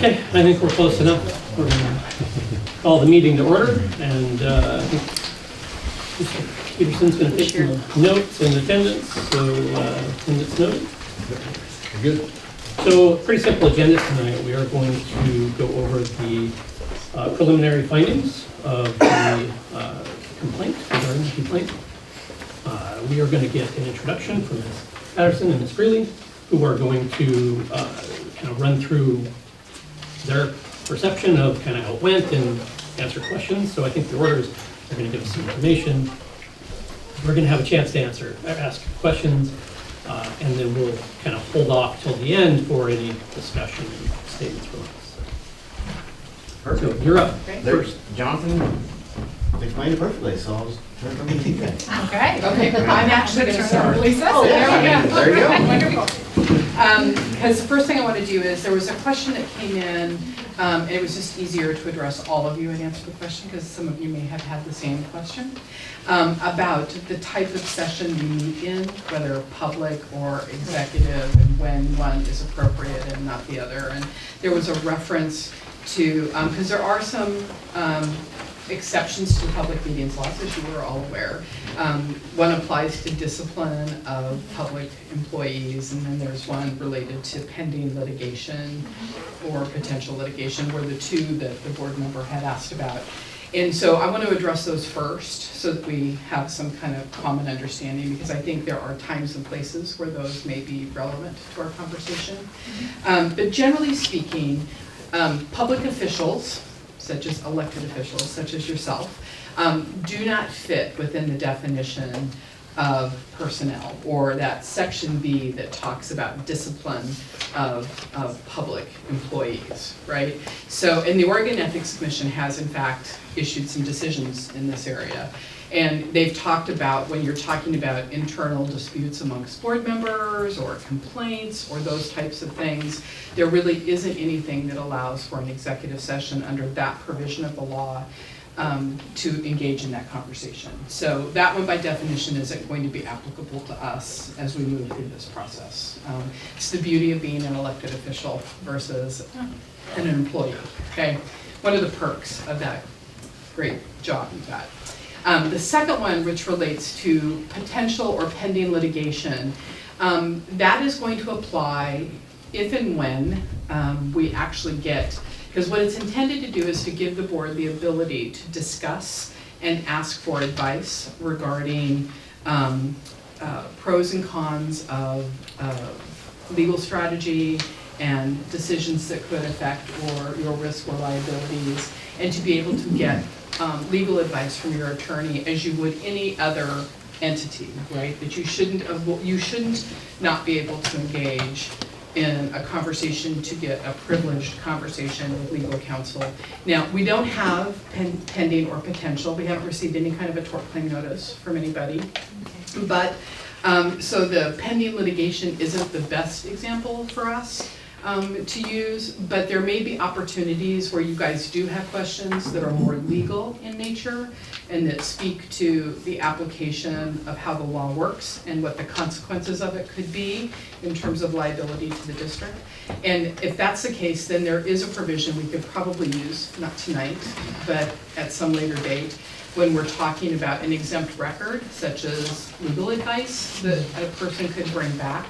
Okay, I think we're close enough. We're going to call the meeting to order, and I think Mr. Peterson's going to take some notes and attendance, so attendance noted. Good. So, pretty simple agenda tonight. We are going to go over the preliminary findings of the complaint, regarding the complaint. We are going to get an introduction from Ms. Patterson and Ms. Freely, who are going to kind of run through their perception of kind of how it went and answer questions. So I think the orders are going to give us some information. We're going to have a chance to ask questions, and then we'll kind of hold off till the end for any discussion and statements from us. Perfect. So you're up First, Jonathan explained it perfectly, so I'll just turn it over to you guys. Okay, I'm actually going to start. Lisa? Oh, there we go. There you go. Wonderful. Because the first thing I want to do is, there was a question that came in, and it was just easier to address all of you and answer the question, because some of you may have had the same question, about the type of session we meet in, whether public or executive, and when one is appropriate and not the other. And there was a reference to, because there are some exceptions to the public meetings laws, as you were all aware. One applies to discipline of public employees, and then there's one related to pending litigation or potential litigation, were the two that the board member had asked about. And so I want to address those first so that we have some kind of common understanding, because I think there are times and places where those may be relevant to our conversation. But generally speaking, public officials, such as elected officials, such as yourself, do not fit within the definition of personnel, or that section B that talks about discipline of public employees, right? So, and the Oregon Ethics Commission has in fact issued some decisions in this area. And they've talked about, when you're talking about internal disputes amongst board members or complaints or those types of things, there really isn't anything that allows for an executive session under that provision of the law to engage in that conversation. So that one by definition isn't going to be applicable to us as we move through this process. It's the beauty of being an elected official versus an employee, okay? One of the perks of that great job you've got. The second one, which relates to potential or pending litigation, that is going to apply if and when we actually get, because what it's intended to do is to give the board the ability to discuss and ask for advice regarding pros and cons of legal strategy and decisions that could affect your risk or liabilities, and to be able to get legal advice from your attorney as you would any other entity, right? That you shouldn't not be able to engage in a conversation to get a privileged conversation with legal counsel. Now, we don't have pending or potential. We haven't received any kind of a tort claim notice from anybody. But, so the pending litigation isn't the best example for us to use, but there may be opportunities where you guys do have questions that are more legal in nature and that speak to the application of how the law works and what the consequences of it could be in terms of liability to the district. And if that's the case, then there is a provision we could probably use, not tonight, but at some later date, when we're talking about an exempt record, such as legal advice that a person could bring back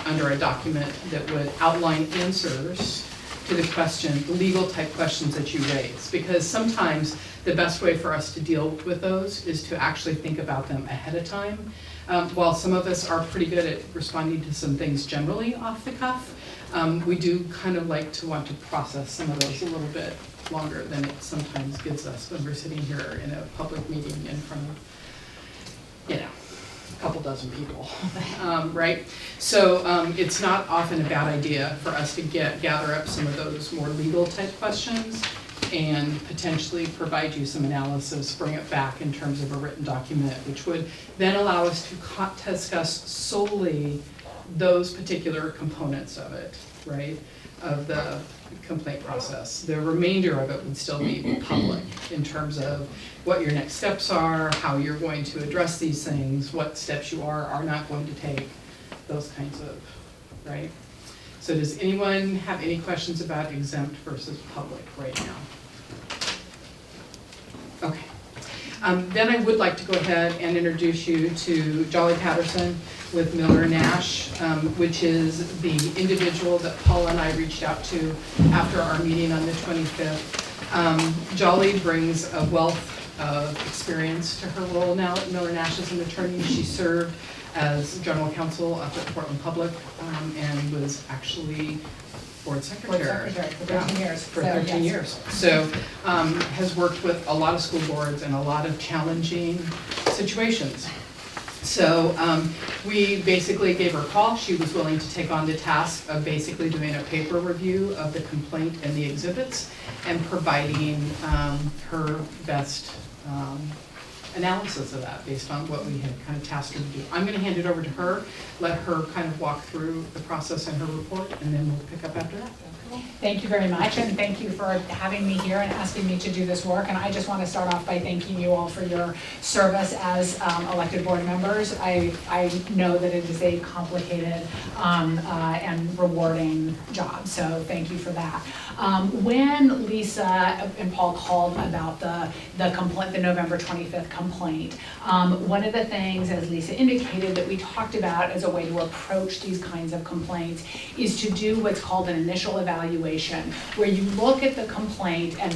under a document that would outline answers to the legal type questions that you raise. Because sometimes the best way for us to deal with those is to actually think about them ahead of time. While some of us are pretty good at responding to some things generally off the cuff, we do kind of like to want to process some of those a little bit longer than it sometimes gives us when we're sitting here in a public meeting in front of, a couple dozen people, right? So it's not often a bad idea for us to gather up some of those more legal type questions and potentially provide you some analysis, bring it back in terms of a written document, which would then allow us to discuss solely those particular components of it, right? Of the complaint process. The remainder of it would still be public in terms of what your next steps are, how you're going to address these things, what steps you are not going to take, those kinds of, right? So does anyone have any questions about exempt versus public right now? Okay. Then I would like to go ahead and introduce you to Jolly Patterson with Miller Nash, which is the individual that Paula and I reached out to after our meeting on the 25th. Jolly brings a wealth of experience to her role now at Miller Nash as an attorney. She served as general counsel up at Portland Public and was actually board secretary. For 13 years. For 13 years. So has worked with a lot of school boards and a lot of challenging situations. So we basically gave her a call. She was willing to take on the task of basically doing a paper review of the complaint and the exhibits and providing her best analysis of that based on what we had kind of tasked her to do. I'm going to hand it over to her, let her kind of walk through the process and her report, and then we'll pick up after that. Thank you very much, and thank you for having me here and asking me to do this work. And I just want to start off by thanking you all for your service as elected board members. I know that it is a complicated and rewarding job, so thank you for that. When Lisa and Paul called about the complaint, the November 25th complaint, one of the things, as Lisa indicated, that we talked about as a way to approach these kinds of complaints is to do what's called an initial evaluation, where you look at the complaint and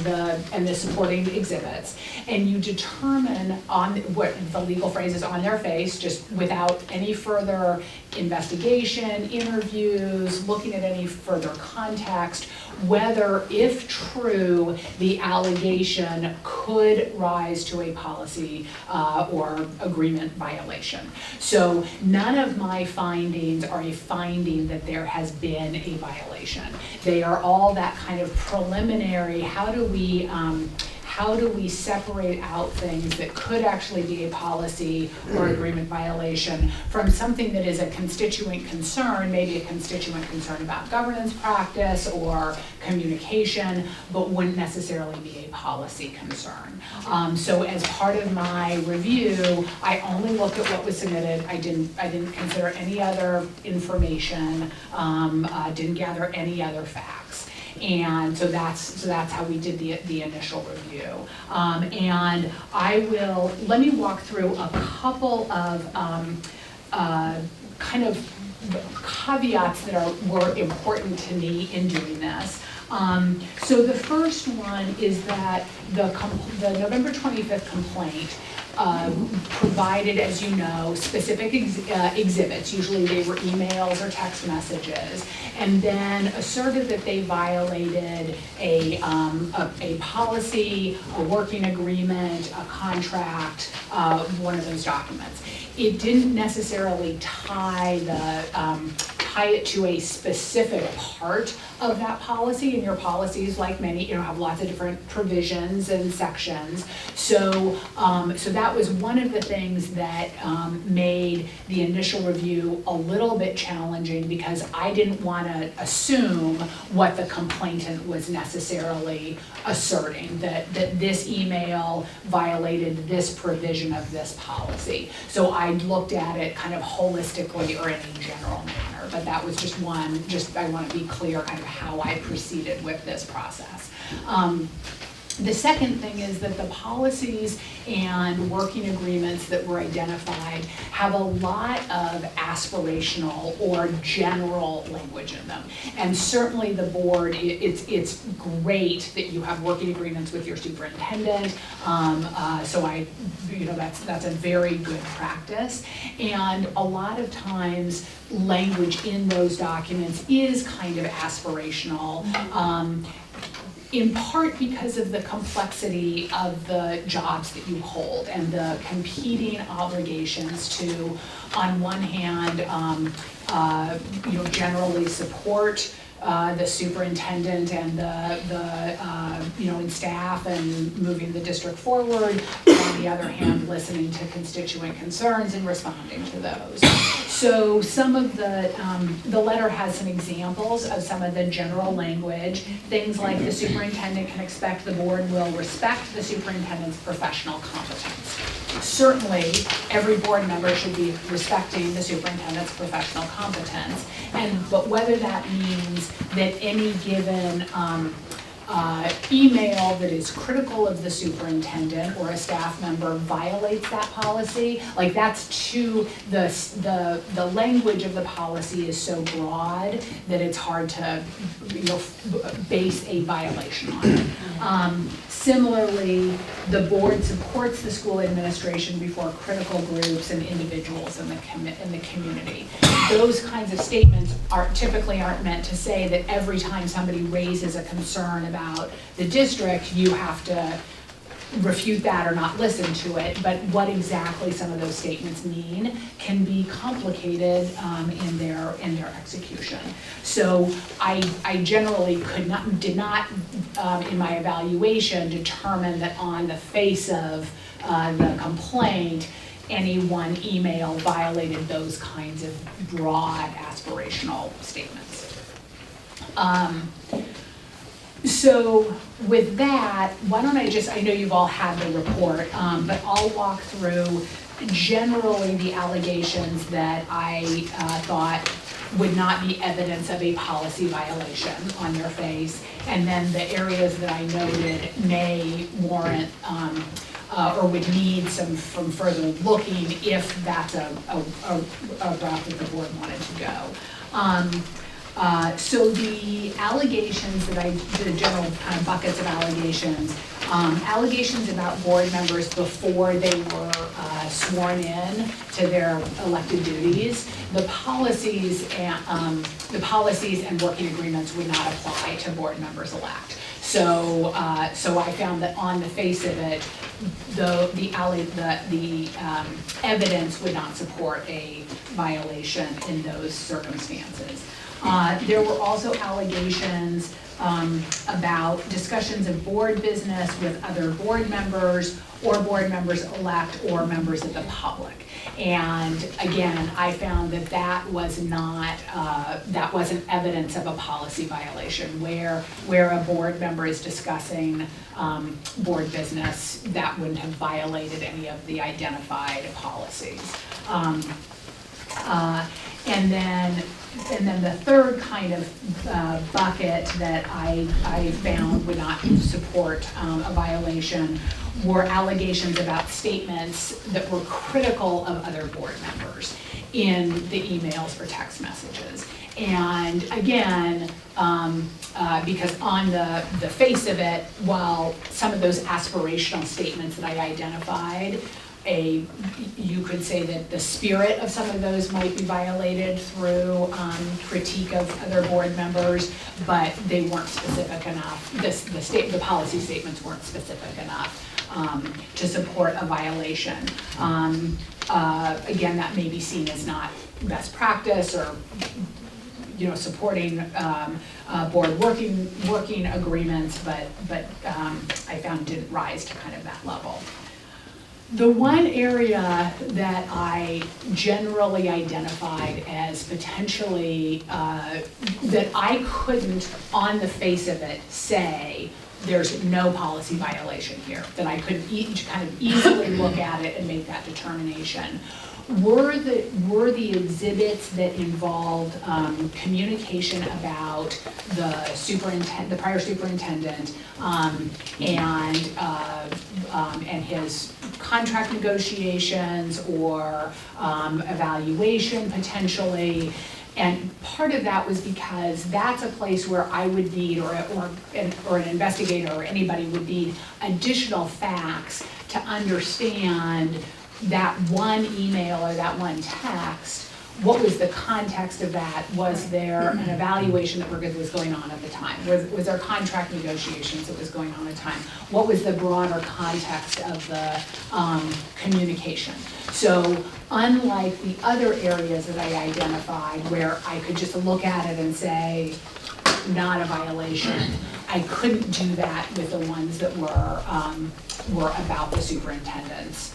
the supporting exhibits, and you determine on what the legal phrase is on their face, just without any further investigation, interviews, looking at any further context, whether, if true, the allegation could rise to a policy or agreement violation. So none of my findings are a finding that there has been a violation. They are all that kind of preliminary, how do we separate out things that could actually be a policy or agreement violation from something that is a constituent concern, maybe a constituent concern about governance practice or communication, but wouldn't necessarily be a policy concern. So as part of my review, I only looked at what was submitted. I didn't consider any other information, didn't gather any other facts. And so that's how we did the initial review. And let me walk through a couple of kind of caveats that were important to me in doing this. So the first one is that the November 25th complaint provided, as you know, specific exhibits. Usually they were emails or text messages, and then asserted that they violated a policy, a working agreement, a contract, one of those documents. It didn't necessarily tie it to a specific part of that policy, and your policies, like many, have lots of different provisions and sections. So that was one of the things that made the initial review a little bit challenging, because I didn't want to assume what the complainant was necessarily asserting, that this email violated this provision of this policy. So I looked at it kind of holistically or in a general manner, but that was just one, I want to be clear kind of how I proceeded with this process. The second thing is that the policies and working agreements that were identified have a lot of aspirational or general language in them. And certainly the board, it's great that you have working agreements with your superintendent. So that's a very good practice. And a lot of times language in those documents is kind of aspirational. In part because of the complexity of the jobs that you hold and the competing obligations to, on one hand, generally support the superintendent and and staff and moving the district forward. On the other hand, listening to constituent concerns and responding to those. So some of the letter has some examples of some of the general language, things like the superintendent can expect the board will respect the superintendent's professional competence. Certainly, every board member should be respecting the superintendent's professional competence, but whether that means that any given email that is critical of the superintendent or a staff member violates that policy, like that's the language of the policy is so broad that it's hard to base a violation on it. Similarly, the board supports the school administration before critical groups and individuals in the community. Those kinds of statements typically aren't meant to say that every time somebody raises a concern about the district, you have to refute that or not listen to it, but what exactly some of those statements mean can be complicated in their execution. So I generally did not in my evaluation determine that on the face of the complaint any one email violated those kinds of broad aspirational statements. So with that, why don't I know you've all had the report, but I'll walk through generally the allegations that I thought would not be evidence of a policy violation on their face, and then the areas that I noted may warrant or would need some further looking if that's a route that the board wanted to go. So the allegations the general kind of buckets of allegations, allegations about board members before they were sworn in to their elected duties. The policies and working agreements would not apply to board members elect. So I found that on the face of it, the evidence would not support a violation in those circumstances. There were also allegations about discussions of board business with other board members or board members elect or members of the public. And again, I found that wasn't evidence of a policy violation where a board member is discussing board business that wouldn't have violated any of the identified policies. And then the third kind of bucket that I found would not support a violation were allegations about statements that were critical of other board members in the emails or text messages. And again, because on the face of it, while some of those aspirational statements that I identified, you could say that the spirit of some of those might be violated through critique of other board members, but they weren't specific enough. The policy statements weren't specific enough to support a violation. Again, that may be seen as not best practice or supporting board working agreements, but I found didn't rise to kind of that level. The one area that I generally identified as potentially, that I couldn't, on the face of it, say there's no policy violation here, that I could kind of easily look at it and make that determination, were the exhibits that involved communication about the prior superintendent and his contract negotiations or evaluation potentially. And part of that was because that's a place where I would need, or an investigator or anybody would need additional facts to understand that one email or that one text. What was the context of that? Was there an evaluation that was going on at the time? Was there contract negotiations that was going on at the time? What was the broader context of the communication? So unlike the other areas that I identified where I could just look at it and say, not a violation. I couldn't do that with the ones that were about the superintendent's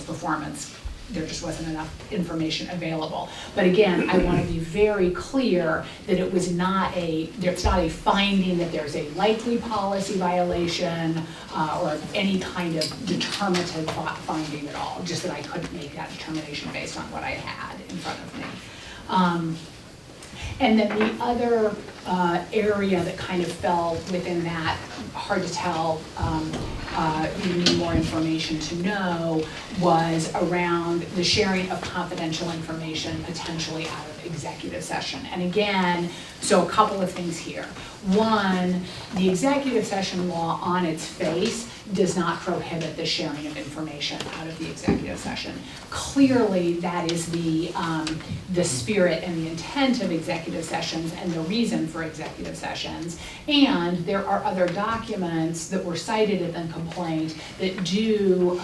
performance. There just wasn't enough information available. But again, I want to be very clear that it was not there's not a finding that there's a likely policy violation or any kind of determinative finding at all, just that I couldn't make that determination based on what I had in front of me. And then the other area that kind of fell within that, hard to tell, you need more information to know, was around the sharing of confidential information potentially out of executive session. And again, so a couple of things here. One, the executive session law on its face does not prohibit the sharing of information out of the executive session. Clearly, that is the spirit and the intent of executive sessions and the reason for executive sessions. And there are other documents that were cited in the complaint that do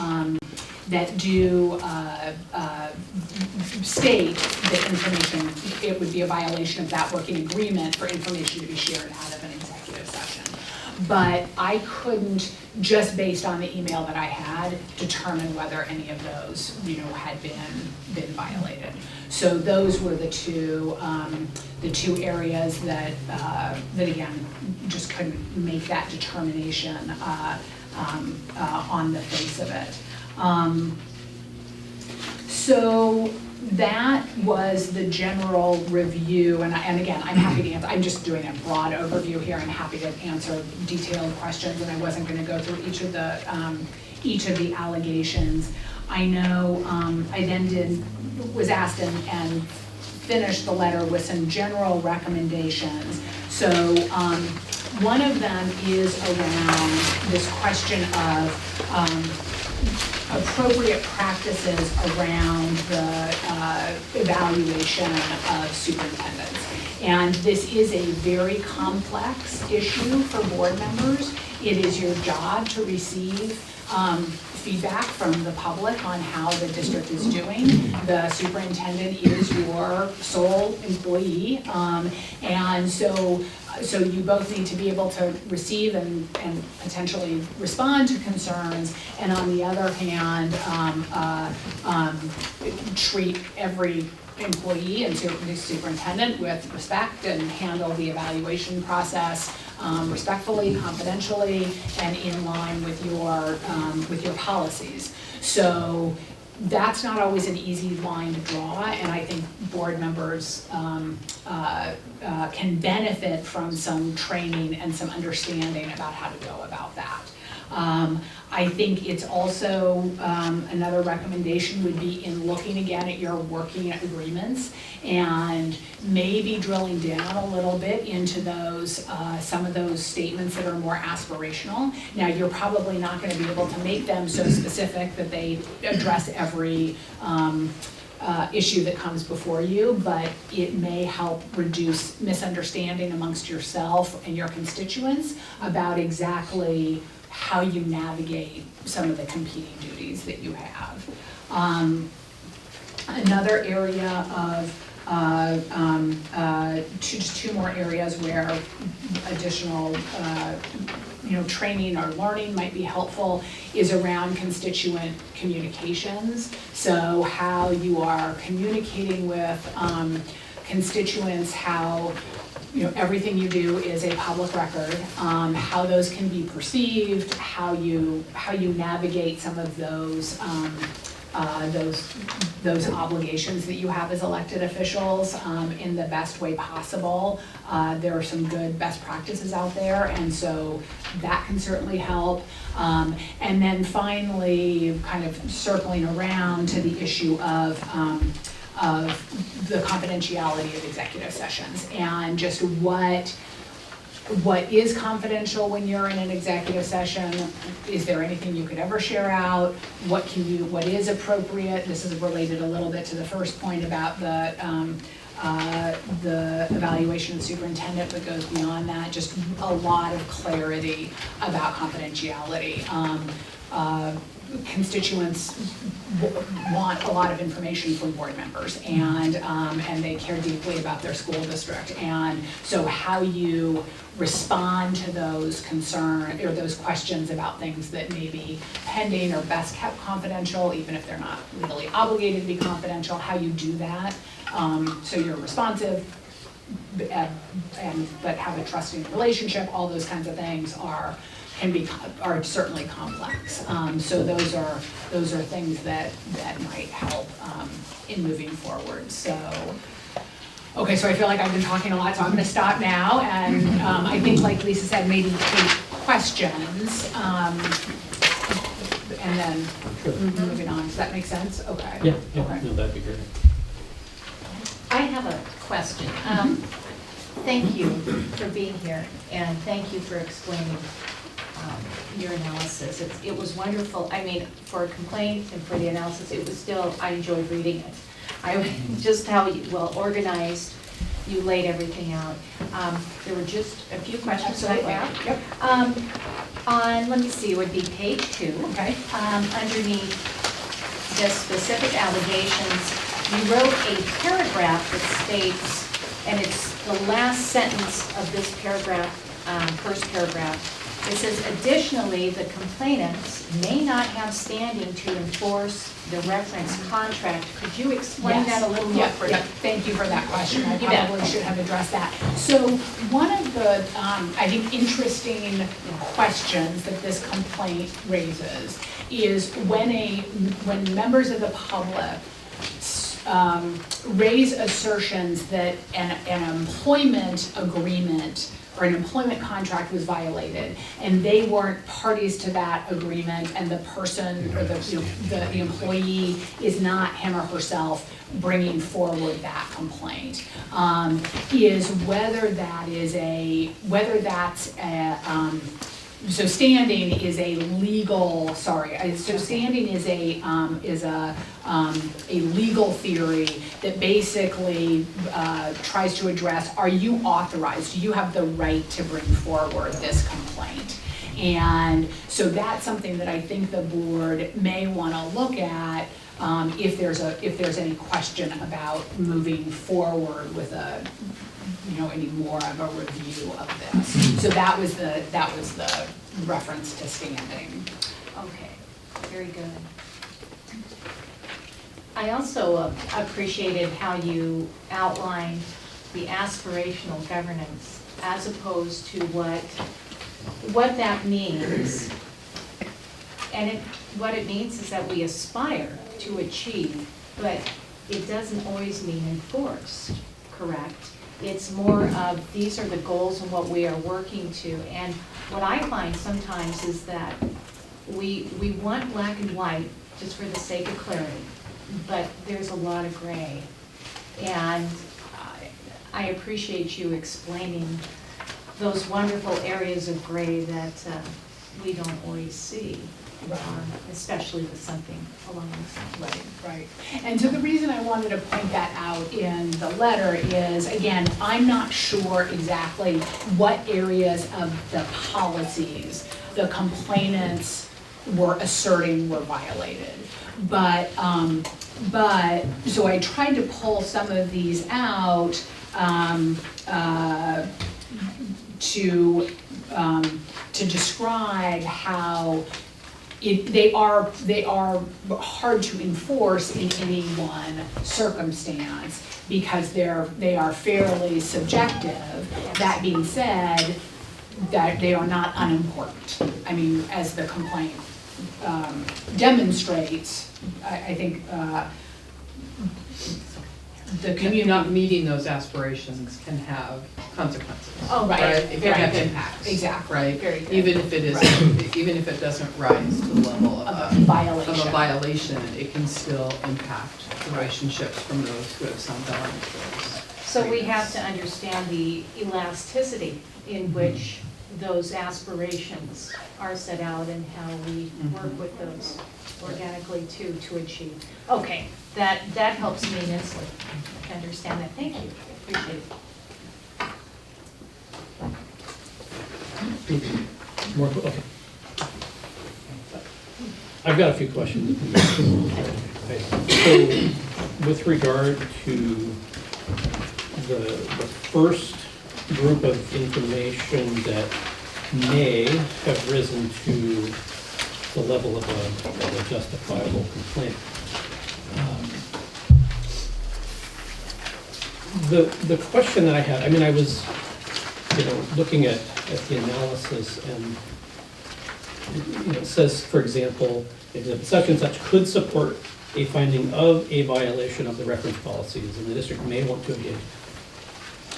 state that information, it would be a violation of that working agreement for information to be shared out of an executive session. But I couldn't, just based on the email that I had, determine whether any of those, had been violated. So those were the two areas that again, just couldn't make that determination on the face of it. So that was the general review, and again, I'm happy to answer. I'm just doing a broad overview here. I'm happy to answer detailed questions, and I wasn't going to go through each of the allegations. I know I then was asked and finished the letter with some general recommendations. So one of them is around this question of appropriate practices around the evaluation of superintendents. And this is a very complex issue for board members. It is your job to receive feedback from the public on how the district is doing. The superintendent is your sole employee, and so you both need to be able to receive and potentially respond to concerns, and on the other hand, treat every employee and superintendent with respect and handle the evaluation process respectfully, confidentially, and in line with your policies. So that's not always an easy line to draw, and I think board members can benefit from some training and some understanding about how to go about that. I think it's also, another recommendation would be in looking again at your working agreements and maybe drilling down a little bit into those, some of those statements that are more aspirational. Now, you're probably not going to be able to make them so specific that they address every issue that comes before you, but it may help reduce misunderstanding amongst yourself and your constituents about exactly how you navigate some of the competing duties that you have. Another area of just two more areas where additional training or learning might be helpful is around constituent communications. So how you are communicating with constituents, how everything you do is a public record, how those can be perceived, how you navigate some of those obligations that you have as elected officials in the best way possible. There are some good best practices out there, and so that can certainly help. And then finally, kind of circling around to the issue of the confidentiality of executive sessions and just what is confidential when you're in an executive session. Is there anything you could ever share out? What is appropriate? This is related a little bit to the first point about the evaluation of the superintendent, but goes beyond that. Just a lot of clarity about confidentiality. constituents want a lot of information from board members, and they care deeply about their school district. And so how you respond to those concerns or those questions about things that may be pending or best kept confidential, even if they're not legally obligated to be confidential, how you do that, so you're responsive, but have a trusting relationship, all those kinds of things are certainly complex. So those are things that might help in moving forward. So, okay, so I feel like I've been talking a lot, so I'm going to stop now, and I think, like Lisa said, maybe take questions, and then moving on. Does that make sense? Okay. Yeah, Okay. no, that'd be great. I have a question. Thank you for being here, and thank you for explaining your analysis. It was wonderful. I mean, for a complaint and for the analysis, it was still, I enjoyed reading it. Just how well organized you laid everything out. There were just a few questions that I have. Yep. On, let me see, it would be page 2. Okay. Underneath the specific allegations, you wrote a paragraph that states, and it's the last sentence of this paragraph, first paragraph. It says, additionally, the complainants may not have standing to enforce the reference contract. Could you explain that a little more? Yep. Thank you for that question. I You bet. probably should have addressed that. So one of the, I think, interesting questions that this complaint raises is when members of the public raise assertions that an employment agreement or an employment contract was violated, and they weren't parties to that agreement, and the person or the employee is not him or herself bringing forward that complaint, is whether that's a so standing is a legal, standing is a legal theory that basically tries to address, are you authorized, do you have the right to bring forward this complaint? And so that's something that I think the board may want to look at if there's any question about moving forward with any more of a review of this. So that was the reference to standing. Okay, very good. I also appreciated how you outlined the aspirational governance as opposed to what that means. And what it means is that we aspire to achieve, but it doesn't always mean enforced, correct? It's more of, these are the goals and what we are working to. And what I find sometimes is that we want black and white just for the sake of clarity, but there's a lot of gray. And I appreciate you explaining those wonderful areas of gray that we don't always see, especially with something along these lines. Right. And so the reason I wanted to point that out in the letter is, again, I'm not sure exactly what areas of the policies the complainants were asserting were violated. But so I tried to pull some of these out to describe how they are hard to enforce in any one circumstance because they are fairly subjective. That being said, that they are not unimportant. I mean, as the complaint demonstrates, I think You not meeting those aspirations can have consequences. Oh, right. It can have impacts. Exactly. Right? Very good. Even if it is, even if it doesn't rise to the level of a violation, it can still impact relationships from those who have signed on to those. So we have to understand the elasticity in which those aspirations are set out and how we work with those organically to achieve. Okay, that helps me immensely to understand that. Thank you, appreciate it. More, okay. I've got a few questions. So with regard to the first group of information that may have risen to the level of a justifiable complaint. The question that I had, I mean, I was, looking at the analysis, and it says, for example, exhibit such and such could support a finding of a violation of the reference policies, and the district may want to engage.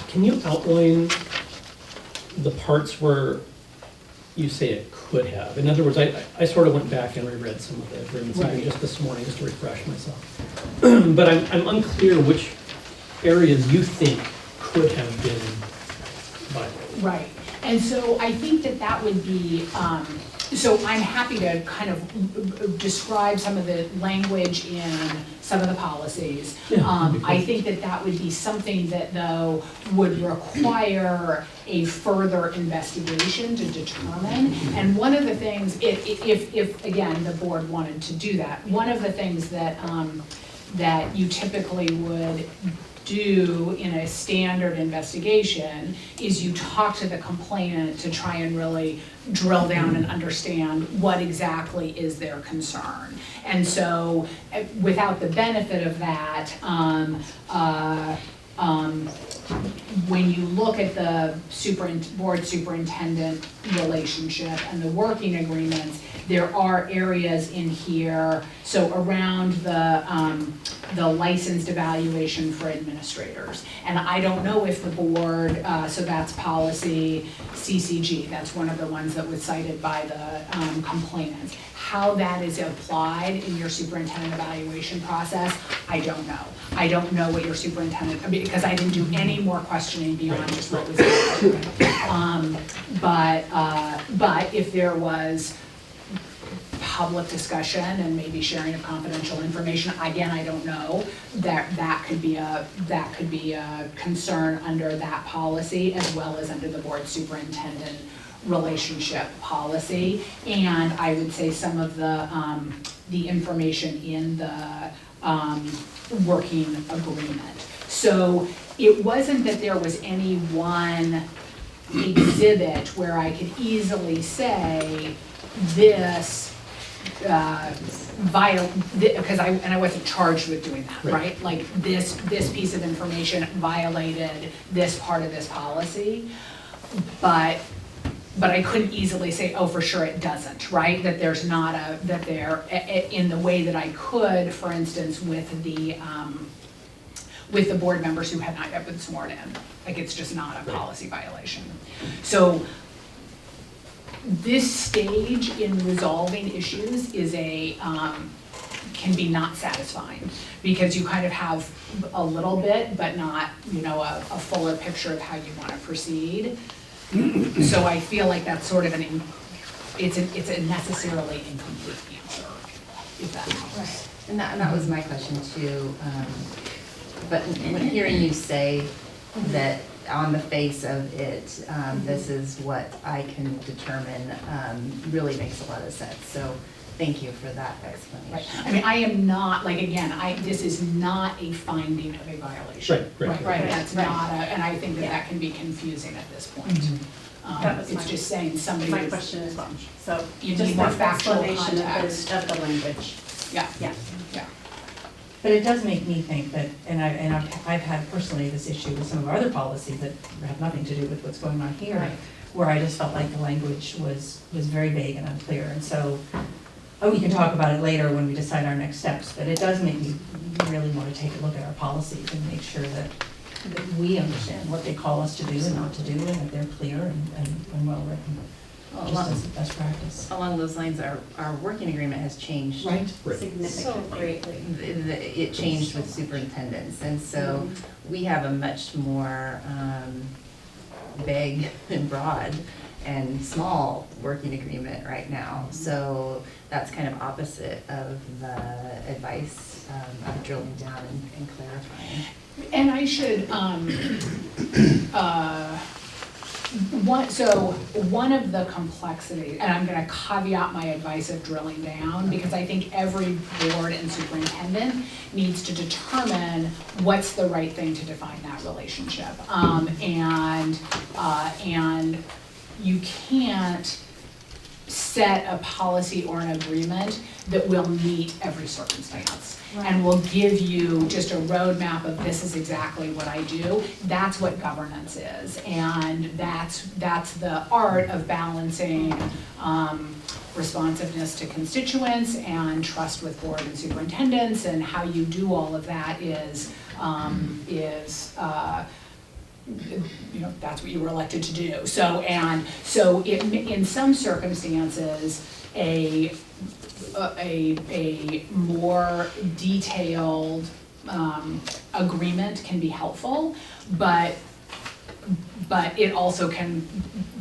Can you outline the parts where you say it could have? In other words, I sort of went back and reread some of the agreements even Right. just this morning, just to refresh myself. But I'm unclear which areas you think could have been violated. Right, and so I think that would be, so I'm happy to kind of describe some of the language in some of the policies. Yeah, that'd be cool. I think that would be something that, though, would require a further investigation to determine. And one of the things, if again, the board wanted to do that, one of the things that you typically would do in a standard investigation is you talk to the complainant to try and really drill down and understand what exactly is their concern. And so without the benefit of that, when you look at the board superintendent relationship and the working agreements, there are areas in here, so around the licensed evaluation for administrators. And I don't know if the board, so that's policy CCG, that's one of the ones that was cited by the complainants. How that is applied in your superintendent evaluation process, I don't know. I don't know what your superintendent, because I didn't do any more questioning beyond just what was there. But if there was public discussion and maybe sharing of confidential information, again, I don't know, that could be a concern under that policy as well as under the board superintendent relationship policy. And I would say some of the information in the working agreement. So it wasn't that there was any one exhibit where I could easily say this because I wasn't charged with doing that, right? Like this piece of information violated this part of this policy, but I couldn't easily say, oh, for sure it doesn't, right? That there's not that there, in the way that I could, for instance, with the board members who had not yet been sworn in. Like it's just not a policy violation. So this stage in resolving issues is can be not satisfying because you kind of have a little bit, but not, a fuller picture of how you want to proceed. So I feel like that's sort of it's a necessarily incomplete answer, if that helps. Right, and that was my question too. But when hearing you say that on the face of it, this is what I can determine, really makes a lot of sense. So thank you for that explanation. Right. I mean, I am not, like, again, this is not a finding of a violation. Right. That's not and I think that can be confusing at this point. That was It's just saying somebody my is, question as well. So You just need more an factual explanation context. of the language. yeah. But it does make me think that, and I've had personally this issue with some of our other policies that have nothing to do with what's going on here, Right. where I just felt like the language was very vague and unclear. And so, we can talk about it later when we decide our next steps, but it does make me really want to take a look at our policies and make sure that we understand what they call us to do and not to do, and that they're clear and well written, just as a best practice. Along those lines, our working agreement has changed. Right? Significantly. So greatly. It changed with superintendents, and so we have a much more vague and broad and small working agreement right now. So that's kind of opposite of the advice of drilling down and clarifying. And I should, One of the complexities, and I'm gonna caveat my advice of drilling down, because I think every board and superintendent needs to determine what's the right thing to define that relationship. And you can't set a policy or an agreement that will meet every circumstance. And will give you just a roadmap of this is exactly what I do. That's what governance is. And that's the art of balancing responsiveness to constituents and trust with board and superintendents, and how you do all of that is you know, that's what you were elected to do. So in some circumstances, a more detailed agreement can be helpful, but it also can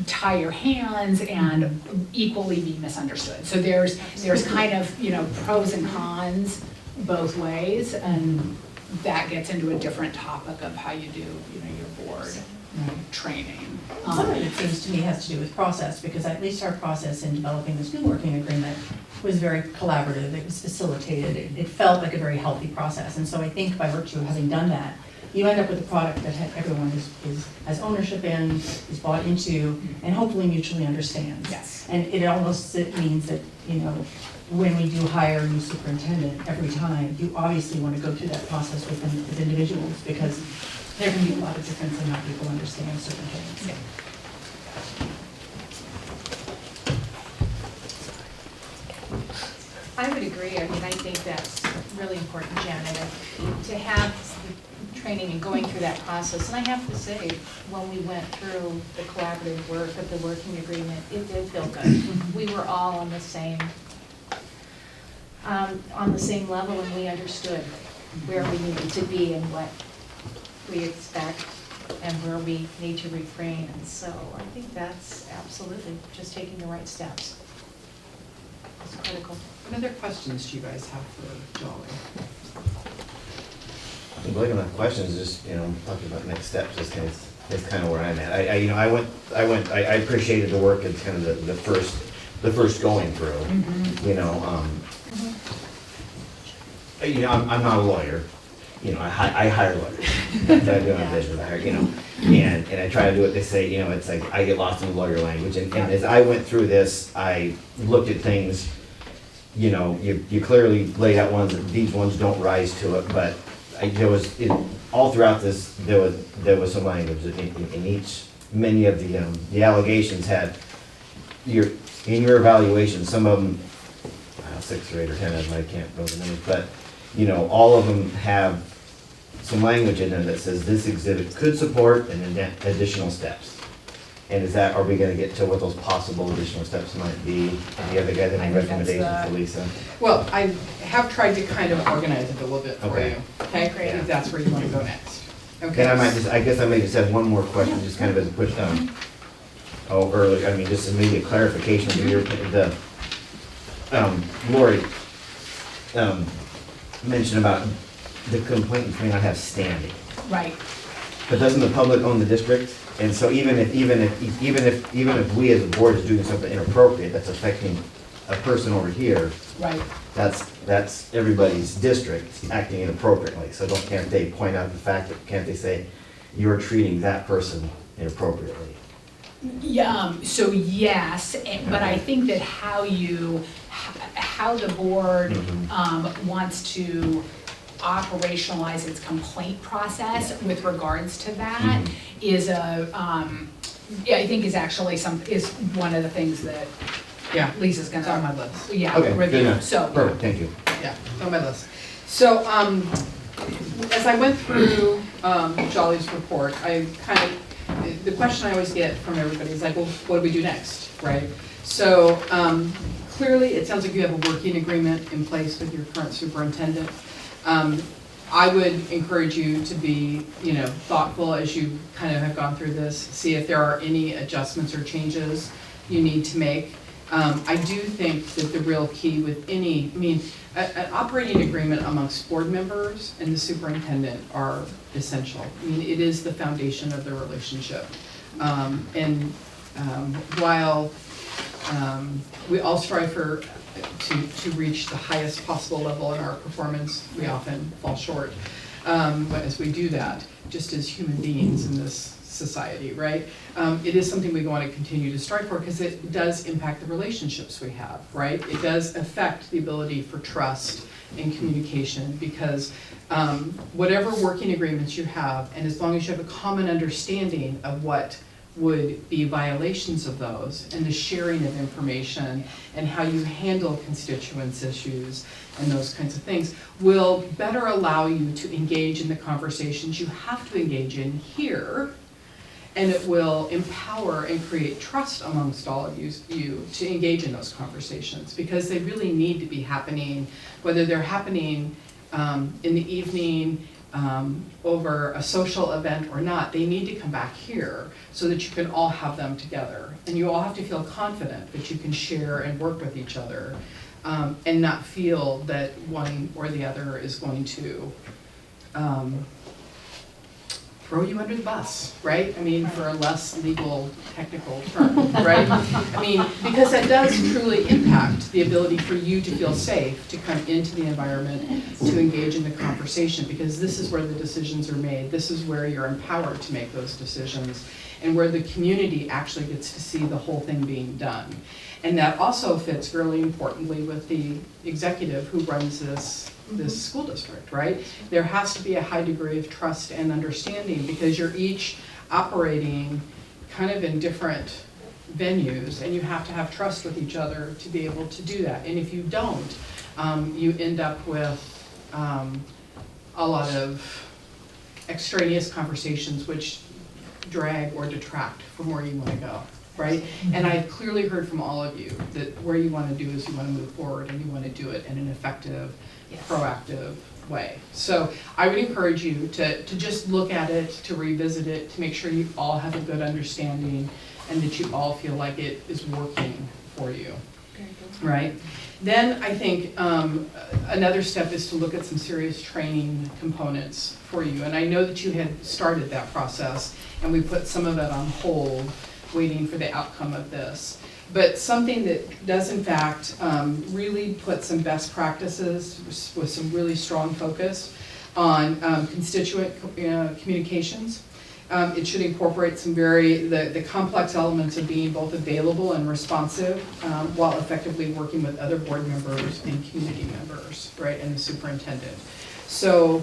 tie your hands and equally be misunderstood. So there's kind of, you know, pros and cons both ways, and that gets into a different topic of how you do, you know, your board training. Some of it seems to me has to do with process, because at least our process in developing this new working agreement was very collaborative, it was facilitated, it felt like a very healthy process. And so I think by virtue of having done that, you end up with a product that everyone has ownership in, is bought into, and hopefully mutually understands. Yes. And it almost means that, you know, when we do hire a new superintendent, every time, you obviously want to go through that process with individuals, because there can be a lot of difference in how people understand certain things. Yeah. I would agree. I mean, I think that's really important, Janet, to have the training and going through that process. And I have to say, when we went through the collaborative work of the working agreement, it did feel good. We were all on the same level, and we understood where we needed to be and what we expect and where we need to refrain. And so I think that's absolutely just taking the right steps. It's critical. What other questions do you guys have for Jolly? I'm going on questions, just, you know, talking about next steps, is kind of where I'm at. I appreciated the work and kind of the first going through, you know, you know, I'm not a lawyer, you know, I hire lawyers. I do on business, I hire, you know, and I try to do what they say, you know, it's like, I get lost in the lawyer language, and as I went through this, I looked at things, you know, you clearly laid out ones, that these ones don't rise to it, but there was, all throughout this, there was some language in each, many of the allegations had, in your evaluation, some of them, 6 or 8 or 10 of them, I can't remember the names, but, you know, all of them have some language in them that says this exhibit could support an additional steps. And are we gonna get to what those possible additional steps might be? Do you have any recommendations for Lisa? Well, I have tried to kind of organize it a little bit for Okay. you, okay? Great. If that's where you want to go next. Okay. And I guess I may just have one more question, just kind of as a push down. Earlier, I mean, just maybe a clarification for your, Lori, mentioned about the complainants may not have standing. Right. But doesn't the public own the district? And so even if we as a board is doing something inappropriate that's affecting a person over here, Right. that's everybody's district acting inappropriately. So can't they point out the fact that, can't they say, you're treating that person inappropriately? Yeah, so yes, but I think that how the board wants to operationalize its complaint process with regards to that is I think is actually is one of the things that Yeah, Lisa's it's on my gonna, list. Okay, good review, enough. so. Perfect, thank you. Yeah, it's on my list. So, as I went through Jolly's report, the question I always get from everybody is like, well, what do we do next, right? So, clearly, it sounds like you have a working agreement in place with your current superintendent. I would encourage you to be, you know, thoughtful as you kind of have gone through this, see if there are any adjustments or changes you need to make. I do think that the real key with an operating agreement amongst board members and the superintendent are essential. I mean, it is the foundation of the relationship. While we all strive to reach the highest possible level in our performance, we often fall short. But as we do that, just as human beings in this society, right? It is something we want to continue to strive for because it does impact the relationships we have, right? It does affect the ability for trust and communication because whatever working agreements you have, and as long as you have a common understanding of what would be violations of those and the sharing of information and how you handle constituents issues and those kinds of things will better allow you to engage in the conversations you have to engage in here, and it will empower and create trust amongst all of you to engage in those conversations because they really need to be happening, whether they're happening in the evening, over a social event or not, they need to come back here so that you can all have them together. And you all have to feel confident that you can share and work with each other and not feel that one or the other is going to throw you under the bus, right? I mean, for a less legal, technical term, right? I mean, because that does truly impact the ability for you to feel safe, to come into the environment, to engage in the conversation, because this is where the decisions are made. This is where you're empowered to make those decisions, and where the community actually gets to see the whole thing being done. And that also fits really importantly with the executive who runs this school district, right? There has to be a high degree of trust and understanding because you're each operating kind of in different venues and you have to have trust with each other to be able to do that. And if you don't, you end up with a lot of extraneous conversations which drag or detract from where you want to go, right? And I've clearly heard from all of you that where you want to do is you want to move forward and you want to do it in an effective, proactive way. So I would encourage you to just look at it, to revisit it, to make sure you all have a good understanding and that you all feel like it is working for you, right? Then I think another step is to look at some serious training components for you. And I know that you had started that process and we put some of it on hold, waiting for the outcome of this. But something that does in fact really put some best practices with some really strong focus on constituent communications. It should incorporate some the complex elements of being both available and responsive while effectively working with other board members and community members, right, and the superintendent. So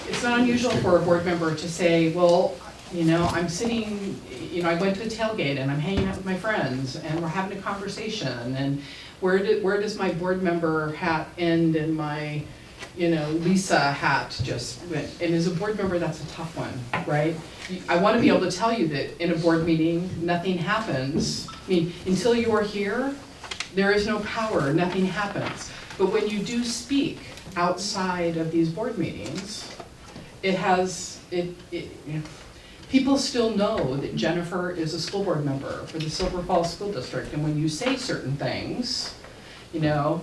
it's not unusual for a board member to say, well, you know, I'm sitting, you know, I went to a tailgate and I'm hanging out with my friends and we're having a conversation and where does my board member hat end and my, you know, Lisa hat just went. And as a board member, that's a tough one, right? I want to be able to tell you that in a board meeting, nothing happens. I mean, until you're here, there is no power, nothing happens. But when you do speak outside of these board meetings, people still know that Jennifer is a school board member for the Silver Falls School District. And when you say certain things, you know,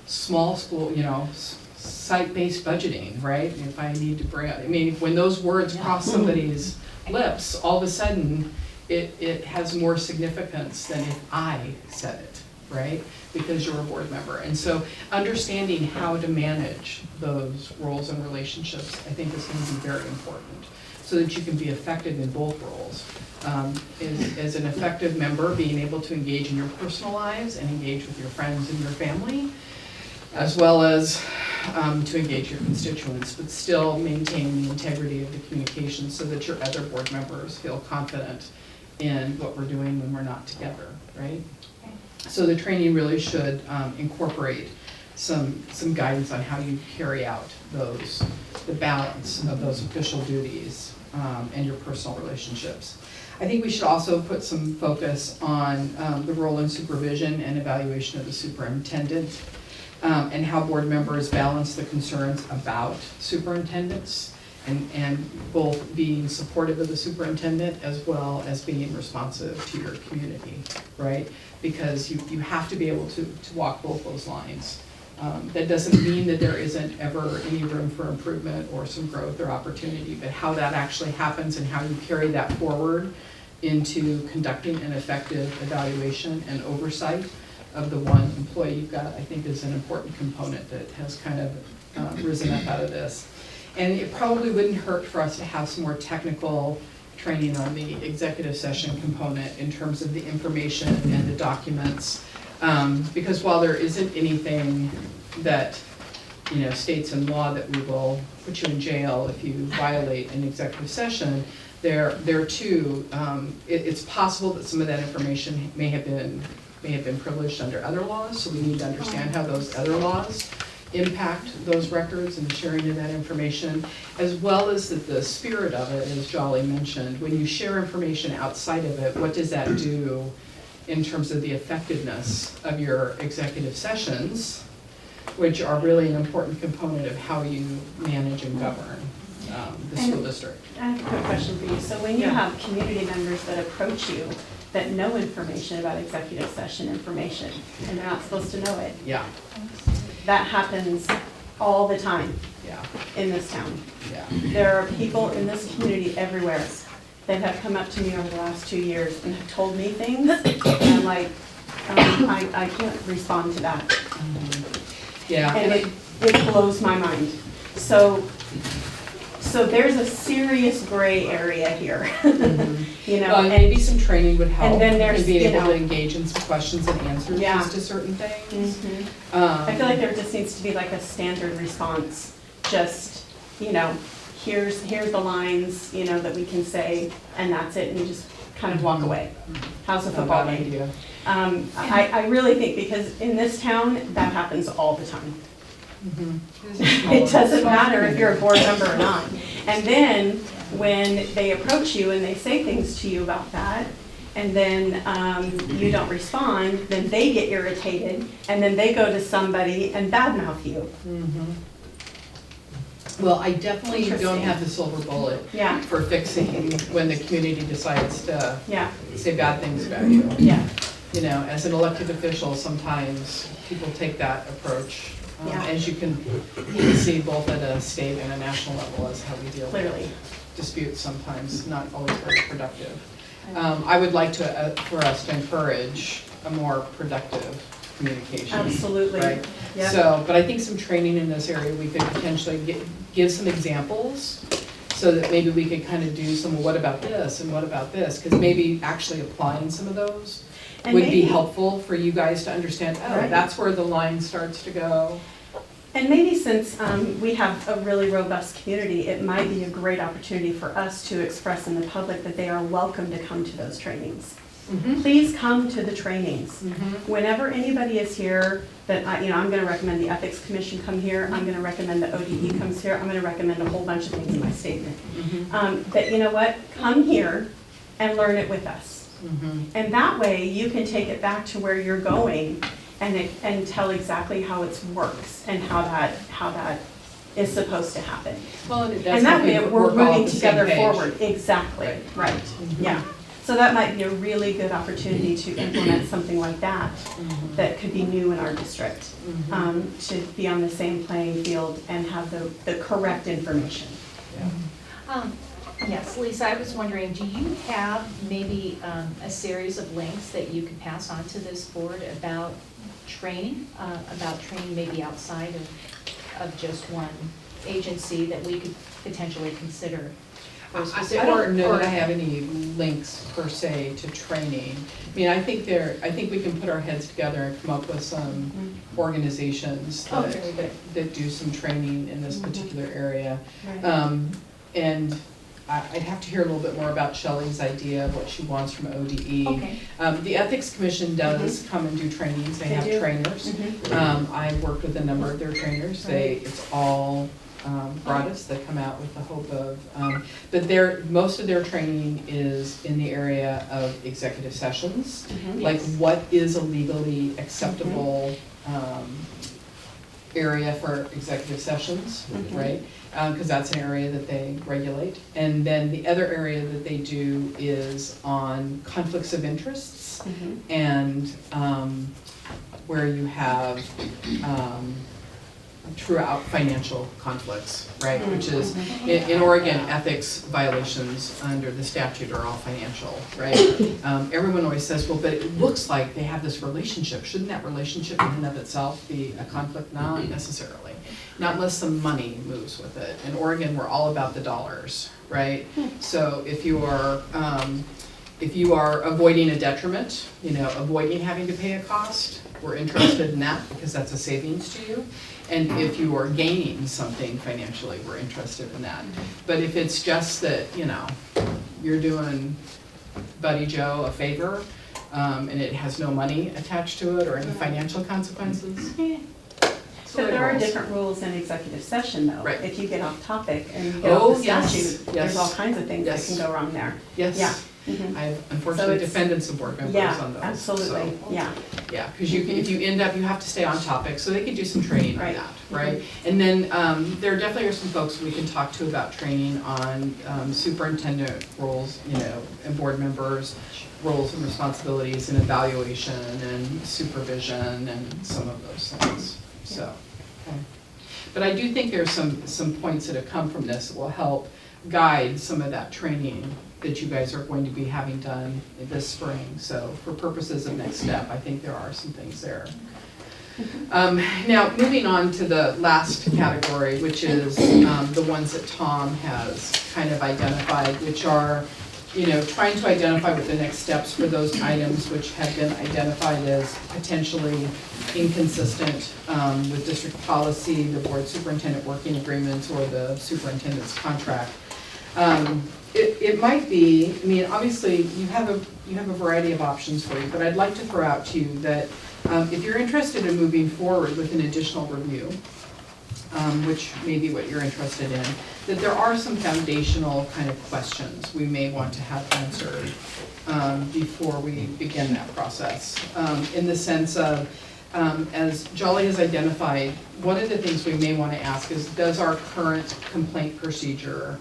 small school, you know, site-based budgeting, right? If I need to bring up, I mean, when those words cross somebody's lips, all of a sudden, it has more significance than if I said it, right? Because you're a board member. And so understanding how to manage those roles and relationships, I think is going to be very important so that you can be effective in both roles. As an effective member, being able to engage in your personal lives and engage with your friends and your family, as well as to engage your constituents, but still maintain the integrity of the communication so that your other board members feel confident in what we're doing when we're not together, right? So the training really should incorporate some guidance on how you carry out the balance of those official duties and your personal relationships. I think we should also put some focus on the role in supervision and evaluation of the superintendent and how board members balance the concerns about superintendents and both being supportive of the superintendent as well as being responsive to your community, right? Because you have to be able to walk both those lines That doesn't mean that there isn't ever any room for improvement or some growth or opportunity, but how that actually happens and how you carry that forward into conducting an effective evaluation and oversight of the one employee you've got, I think is an important component that has kind of risen up out of this. And it probably wouldn't hurt for us to have some more technical training on the executive session component in terms of the information and the documents. Because while there isn't anything that, states in law that we will put you in jail if you violate an executive session, there too, it's possible that some of that information may have been privileged under other laws, so we need to understand how those other laws impact those records and the sharing of that information, as well as that the spirit of it, as Jolly mentioned, when you share information outside of it, what does that do in terms of the effectiveness of your executive sessions, which are really an important component of how you manage and govern the school district. I have a quick question for you. So when you Yeah. have community members that approach you that know information about executive session information, and they're not supposed to know it, Yeah, that happens all the time yeah, in this town. yeah. There are people in this community everywhere that have come up to me over the last 2 years and have told me things, and I'm like, I can't respond to that. Yeah, And it blows my mind. So there's a serious gray area here, Well, maybe some training would help. And then there's, and being you able know- to engage in some questions and answers Yeah. as to certain things. Mhm. I feel Um, like there just needs to be like a standard response, just, here's the lines, that we can say, and that's it, and you just kind of walk away. How's the not a football bad game? idea. I really think, because in this town, that happens all the time. Mm-hmm. It doesn't matter if you're a board member or not. And then, when they approach you and they say things to you about that, and then you don't respond, then they get irritated, and then they go to somebody and badmouth you. Well, I definitely don't Interesting. have the silver bullet Yeah, for fixing when the community decides to yeah, say bad things about you. yeah. As an elected official, sometimes people take that approach. Yeah. As you can see, both at a state and a national level, is how we deal with Clearly. disputes, sometimes not always very productive. I would like for us to encourage a more productive communication. Absolutely. Right. Yeah. So, but I think some training in this area, we could potentially give some examples so that maybe we could kind of do some, well, what about this and what about this? Because maybe actually applying some of those And would be maybe- helpful for you guys to understand, oh, Right. that's where the line starts to go. And maybe since we have a really robust community, it might be a great opportunity for us to express in the public that they are welcome to come to those trainings. Please come to the trainings. Whenever anybody is here, that I'm going to recommend the Ethics Commission come here, I'm going to recommend the ODE comes here, I'm going to recommend a whole bunch of things in my statement. But you know what? Come here and learn it with us. And that way, you can take it back to where you're going and tell exactly how it works and how that is supposed to happen. Well, and And that way, we're all moving at the same together page. forward. Exactly, Right. right, yeah. So that might be a really good opportunity to implement something like that, that could be new in our district, to be on the same playing field and have the correct information. Yes, Lisa, I was wondering, do you have maybe a series of links that you could pass on to this board about training maybe outside of just one agency that we could potentially consider? for I specific- don't know that I or- have any links per se to training. I mean, I think we can put our heads together and come up with some organizations Oh, very good. that do some training in this particular area. Right. And I'd have to hear a little bit more about Shelley's idea of what she wants from ODE. Okay. The Ethics Commission does come and do trainings, they They have do. trainers. I've worked with a number of their trainers, it's all Broadus that come out with the hope of, but most of their training is in the area of executive sessions. Like, what is a legally acceptable area for executive sessions, right? Because that's an area that they regulate. And then the other area that they do is on conflicts of interests and where you have throughout financial conflicts, right? Which is, in Oregon, ethics violations under the statute are all financial, right? Everyone always says, well, but it looks like they have this relationship. Shouldn't that relationship in and of itself be a conflict? Not necessarily. Not unless some money moves with it. In Oregon, we're all about the dollars, right? So if you are avoiding a detriment, avoiding having to pay a cost, we're interested in that because that's a savings to you. And if you are gaining something financially, we're interested in that. But if it's just that, you're doing Buddy Joe a favor, and it has no money attached to it or any financial consequences, So there are different rules in executive session though. Right. If you get off topic and you get off the yes, statute, yes. there's all kinds of things that Yes. can go wrong there. Yes. Yeah. Mhm. I've So unfortunately it's- defended some board members Yeah, on those. absolutely, so- yeah. Yeah, because if you end up, you have to stay on topic, so they could do some training on Right. that, right? And then there definitely are some folks we can talk to about training on superintendent roles, and board members' roles and responsibilities and evaluation and supervision and some of those things, so. Okay. But I do think there's some points that have come from this that will help guide some of that training that you guys are going to be having done this spring. So for purposes of next step, I think there are some things there. Now, moving on to the last category, which is the ones that Tom has kind of identified, which are, trying to identify what the next steps for those items which have been identified as potentially inconsistent with district policy, the board superintendent working agreements, or the superintendent's contract. It might be, obviously, you have a variety of options for you, but I'd like to throw out to you that if you're interested in moving forward with an additional review, which may be what you're interested in, that there are some foundational kind of questions we may want to have answered before we begin that process. In the sense of, as Jolly has identified, one of the things we may want to ask is, does our current complaint procedure,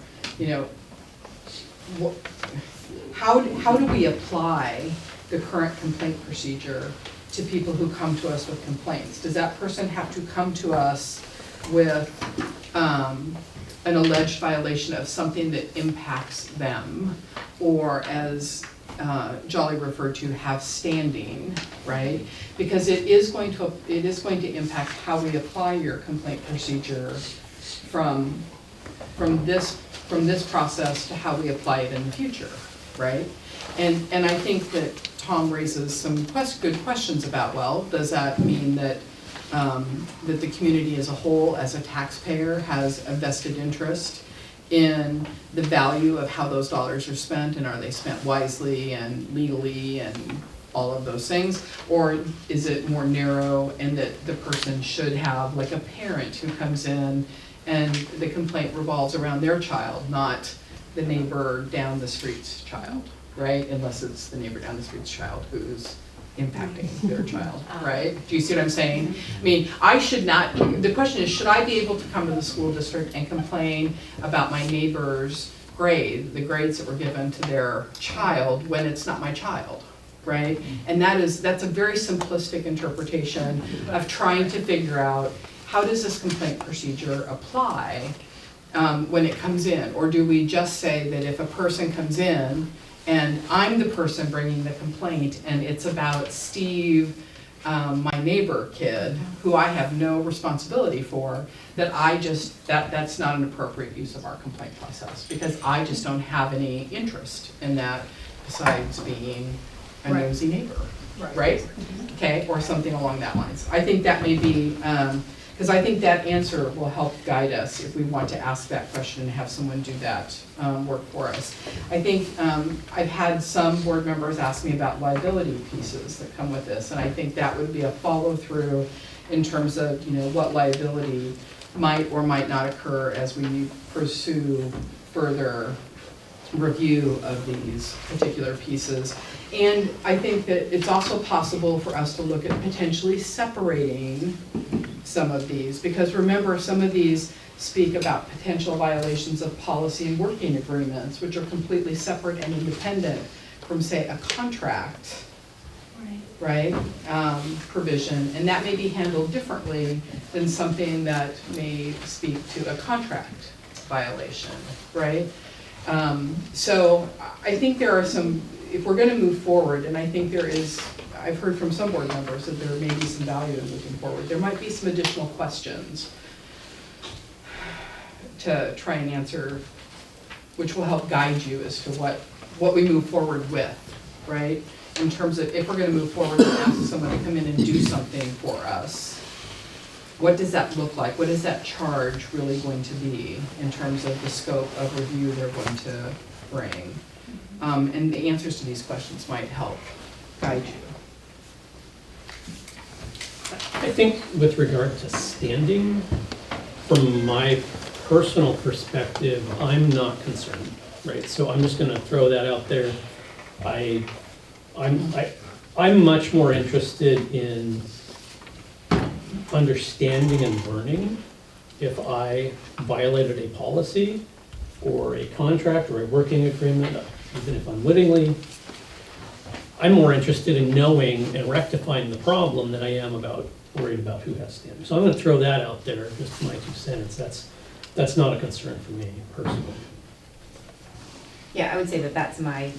how do we apply the current complaint procedure to people who come to us with complaints? Does that person have to come to us with an alleged violation of something that impacts them, or as Jolly referred to, have standing, right? Because it is going to impact how we apply your complaint procedure from this process to how we apply it in the future, right? And I think that Tom raises some good questions about, well, does that mean that that the community as a whole, as a taxpayer, has a vested interest in the value of how those dollars are spent, and are they spent wisely and legally and all of those things? Or is it more narrow and that the person should have, like a parent who comes in and the complaint revolves around their child, not the neighbor down the street's child, right? Unless it's the neighbor down the street's child who's impacting their child, right? Do you see what I'm saying? I should not, the question is, should I be able to come to the school district and complain about my neighbor's grade, the grades that were given to their child, when it's not my child, right? And that's a very simplistic interpretation of trying to figure out, how does this complaint procedure apply when it comes in? Or do we just say that if a person comes in and I'm the person bringing the complaint and it's about Steve, my neighbor kid, who I have no responsibility for, that that's not an appropriate use of our complaint process, because I just don't have any interest in that besides being a nosy neighbor, right? Okay, or something along that lines. I think that may be, because I think that answer will help guide us if we want to ask that question and have someone do that work for us. I think I've had some board members ask me about liability pieces that come with this, and I think that would be a follow-through in terms of what liability might or might not occur as we pursue further review of these particular pieces. And I think that it's also possible for us to look at potentially separating some of these, because remember, some of these speak about potential violations of policy and working agreements, which are completely separate and independent from, say, a contract. Right. right? Provision, and that may be handled differently than something that may speak to a contract violation, right? So I think there are some, if we're gonna move forward, and I think there is, I've heard from some board members that there may be some value in moving forward. There might be some additional questions to try and answer, which will help guide you as to what we move forward with, right? In terms of, if we're gonna move forward and ask someone to come in and do something for us, what does that look like? What is that charge really going to be in terms of the scope of review they're going to bring? And the answers to these questions might help guide you. I think with regard to standing, from my personal perspective, I'm not concerned, right? So I'm just gonna throw that out there. I'm much more interested in understanding and learning if I violated a policy or a contract or a working agreement, even if unwittingly. I'm more interested in knowing and rectifying the problem than I am worried about who has standing. So I'm gonna throw that out there, just my 2 cents. That's not a concern for me personally. Yeah, I would say that that's my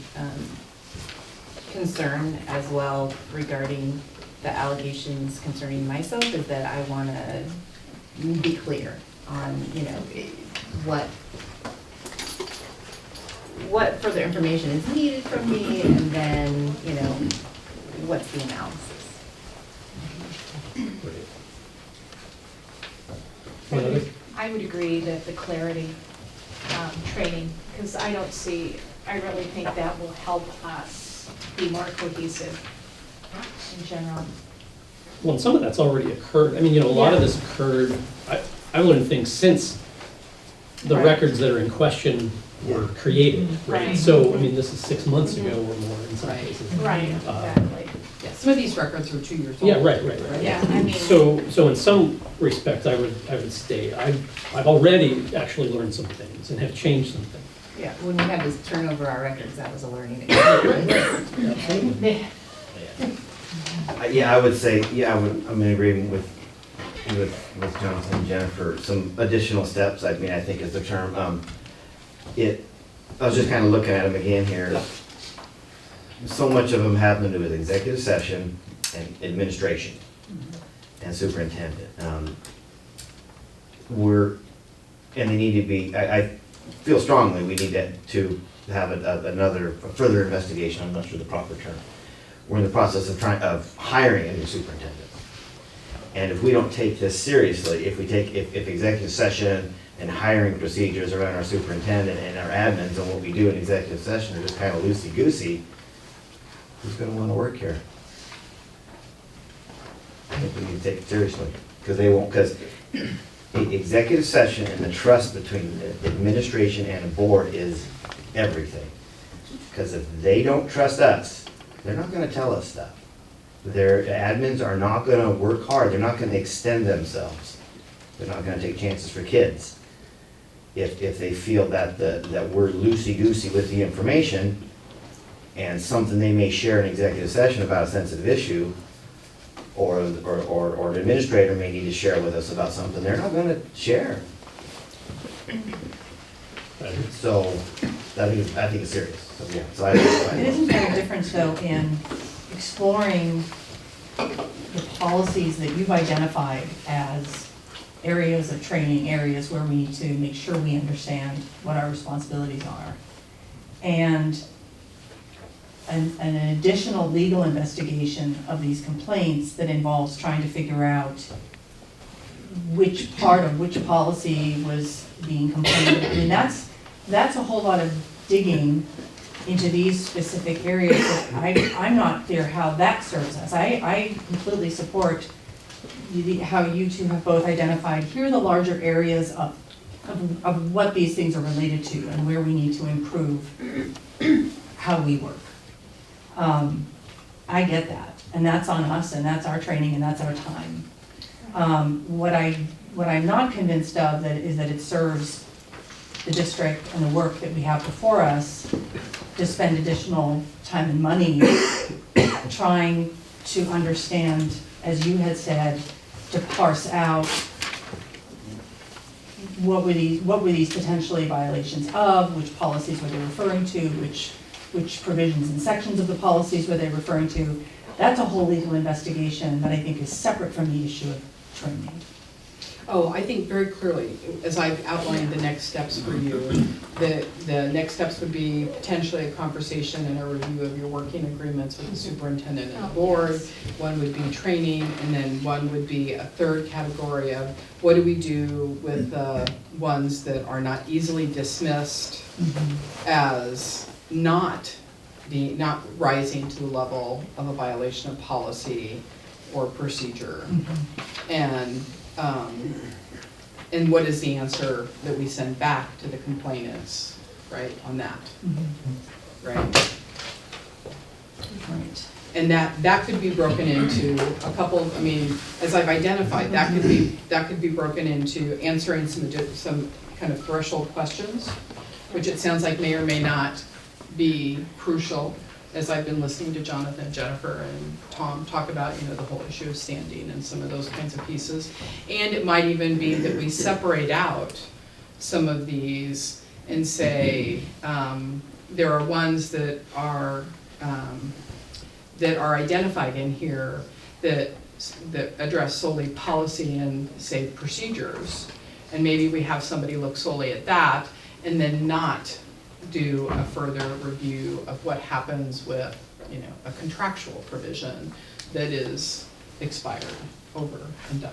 concern as well regarding the allegations concerning myself, is that I want to be clear on, what further information is needed from me, and then, what's the analysis. I would agree that the clarity training, because I really think that will help us be more cohesive in general. Well, and some of that's already occurred. I mean, a lot of this occurred, I learned things since the Right. records that are in question were created, right? Right. So, I mean, this is 6 months ago or more in some Right. cases. Right, exactly. Yeah, some of these records are 2 years old. Yeah, right. Yeah, I mean. So in some respects, I would say, I've already actually learned some things and have changed some things. Yeah, when we had to turn over our records, that was a learning experience. Absolutely. Yeah, I would say, I'm in agreement with Jonathan and Jennifer, some additional steps, I think is the term. I was just kind of looking at them again here. So much of them have to do with executive session and administration and superintendent. And they need to be, I feel strongly we need to have a further investigation, I'm not sure the proper term. We're in the process of hiring a new superintendent. And if we don't take this seriously, if executive session and hiring procedures around our superintendent and our admins and what we do in executive session are just kind of loosey-goosey, who's gonna wanna work here? I think we need to take it seriously, because executive session and the trust between the administration and the board is everything. Because if they don't trust us, they're not gonna tell us stuff. Their admins are not gonna work hard, they're not gonna extend themselves. They're not gonna take chances for kids. If they feel that we're loosey-goosey with the information and something they may share in executive session about a sensitive issue, or an administrator may need to share with us about something, they're not gonna share. So, I think it's serious, so, yeah, so It isn't there a difference though in exploring the policies that you've identified as areas of training, areas where we need to make sure we understand what our responsibilities are. And an additional legal investigation of these complaints that involves trying to figure out which part of which policy was being complained about. I mean, that's a whole lot of digging into these specific areas that I'm not clear how that serves us. I completely support how you two have both identified, here are the larger areas of what these things are related to and where we need to improve how we work. I get that, and that's on us, and that's our training, and that's our time. What I'm not convinced of is that it serves the district and the work that we have before us to spend additional time and money trying to understand, as you had said, to parse out what were these potentially violations of, which policies were they referring to, which provisions and sections of the policies were they referring to. That's a whole legal investigation that I think is separate from the issue of training. Oh, I think very clearly, as I've outlined the next steps for you, the next steps would be potentially a conversation and a review of your working agreements with the superintendent and the board. One would be training, and then one would be a third category of what do we do with the ones that are not easily dismissed as not rising to the level of a violation of policy or procedure. And what is the answer that we send back to the complainants, right, on that, right? Right. And that could be broken into a couple, I mean, as I've identified, that could be broken into answering some kind of threshold questions, which it sounds like may or may not be crucial, as I've been listening to Jonathan, Jennifer, and Tom talk about, the whole issue of standing and some of those kinds of pieces. And it might even be that we separate out some of these and say, there are ones that are identified in here that address solely policy and, say, procedures. And maybe we have somebody look solely at that and then not do a further review of what happens with, a contractual provision that is expired, over and done.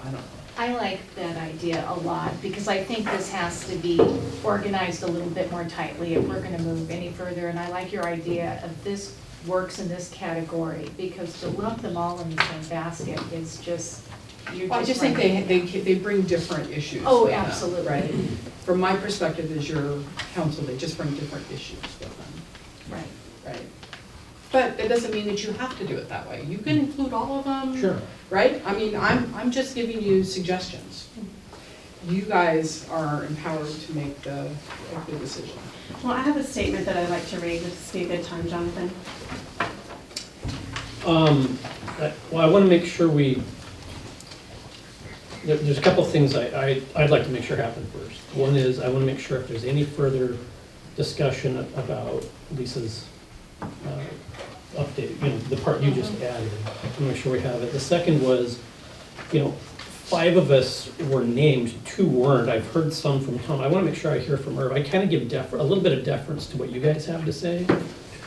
I don't know. I like that idea a lot, because I think this has to be organized a little bit more tightly if we're gonna move any further, and I like your idea of this works in this category, because to lump them all in the same basket is just, Well, I just think they bring different issues. Oh, with them, absolutely. Right? From my perspective as your counsel, they just bring different issues with them, right? But it doesn't mean that you have to do it that way. You can include all of them. Sure. Right? I mean, I'm just giving you suggestions. You guys are empowered to make the decision. Well, I have a statement that I'd like to read. Would this be a good time, Jonathan? Well, I want to make sure there's a couple of things I'd like to make sure happen first. One is I want to make sure if there's any further discussion about Lisa's update, the part you just added, I want to make sure we have it. The second was, 5 of us were named, 2 weren't. I've heard some from Tom. I want to make sure I hear from Irv. I kind of give a little bit of deference to what you guys have to say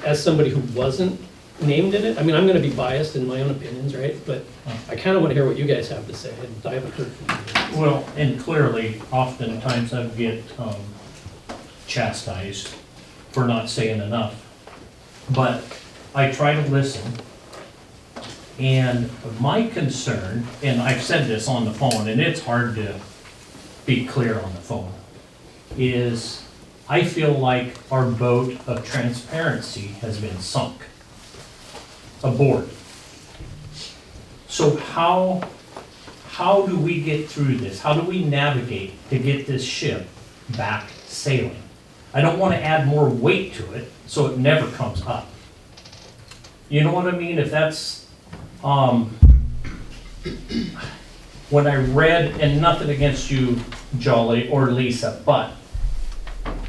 as somebody who wasn't named in it. I mean, I'm going to be biased in my own opinions, right? But I kind of want to hear what you guys have to say, and I haven't heard from you. Well, and clearly, oftentimes I get chastised for not saying enough. But I try to listen, and my concern, and I've said this on the phone, and it's hard to be clear on the phone, is I feel like our boat of transparency has been sunk aboard. So how do we get through this? How do we navigate to get this ship back sailing? I don't want to add more weight to it so it never comes up. You know what I mean? If that's, when I read, and nothing against you, Jolly, or Lisa, but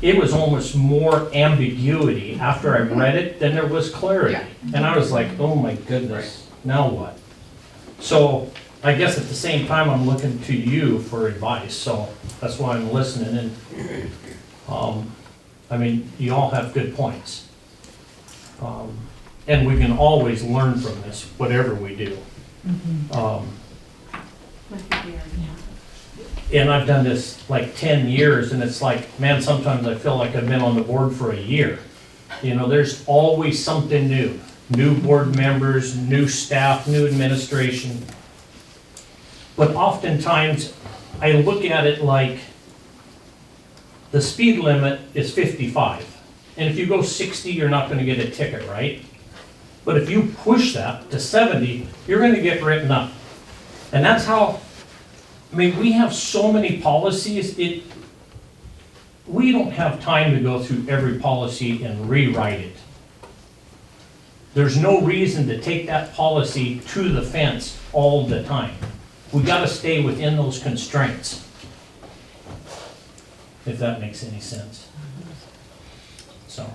it was almost more ambiguity after I read it than there was clarity. Yeah. And I was like, oh my goodness, now what? So I guess at the same time, I'm looking to you for advice, so that's why I'm listening. And I mean, you all have good points. And we can always learn from this, whatever we do. And I've done this like 10 years, and it's like, man, sometimes I feel like I've been on the board for a year. There's always something new. New board members, new staff, new administration. But oftentimes, I look at it like the speed limit is 55. And if you go 60, you're not going to get a ticket, right? But if you push that to 70, you're going to get written up. And that's how, I mean, we have so many policies, we don't have time to go through every policy and rewrite it. There's no reason to take that policy to the fence all the time. We gotta stay within those constraints. If that makes any sense. So.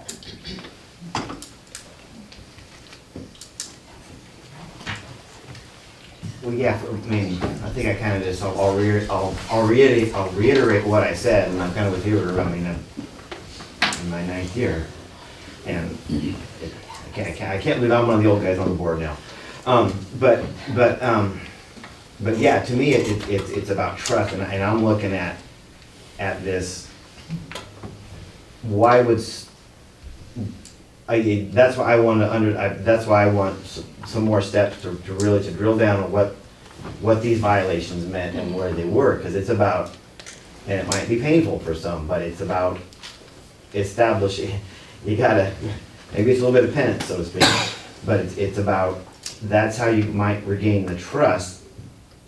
Well, yeah, I mean, I think I kind of just, I'll reiterate what I said, and I'm kind of with you, I mean, I'm in my 9th year. And I can't believe I'm one of the old guys on the board now. But yeah, to me, it's about trust, and I'm looking at this, why would, that's why I want to that's why I want some more steps to really drill down on what these violations meant and where they were, because it's about, and it might be painful for some, but it's about establishing, you gotta, maybe it's a little bit of penance, so to speak, but it's about, that's how you might regain the trust,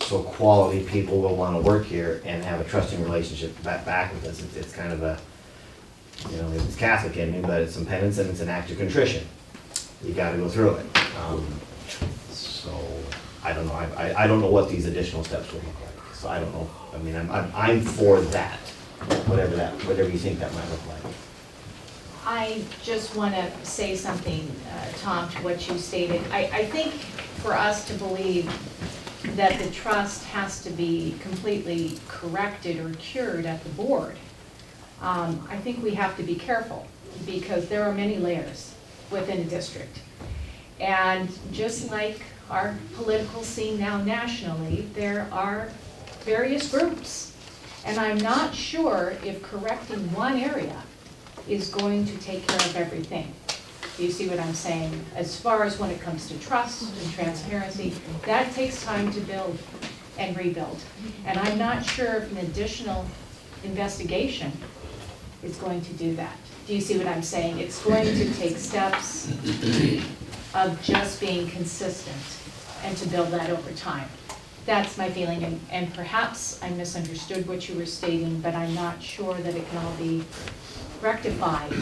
so quality people will want to work here and have a trusting relationship back with us. It's kind of a, you know, it's Catholic in me, but it's some penance and it's an act of contrition. You gotta go through it. So, I don't know, I don't know what these additional steps will look like, so I don't know, I mean, I'm for that, whatever you think that might look like. I just want to say something, Tom, to what you stated. I think for us to believe that the trust has to be completely corrected or cured at the board, I think we have to be careful, because there are many layers within a district. And just like our political scene now nationally, there are various groups. And I'm not sure if correcting one area is going to take care of everything. Do you see what I'm saying? As far as when it comes to trust and transparency, that takes time to build and rebuild. And I'm not sure if an additional investigation is going to do that. Do you see what I'm saying? It's going to take steps of just being consistent and to build that over time. That's my feeling, and perhaps I misunderstood what you were stating, but I'm not sure that it can all be rectified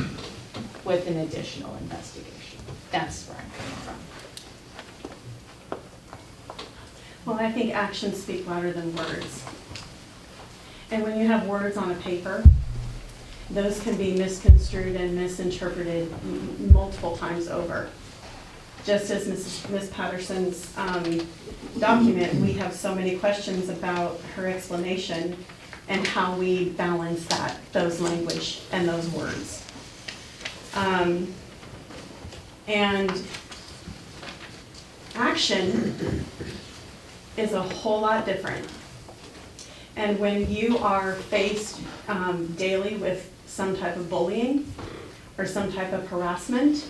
with an additional investigation. That's where I'm coming from. Well, I think actions speak louder than words. And when you have words on a paper, those can be misconstrued and misinterpreted multiple times over. Just as Ms. Patterson's document, we have so many questions about her explanation and how we balance those language and those words. And action is a whole lot different. And when you are faced daily with some type of bullying or some type of harassment,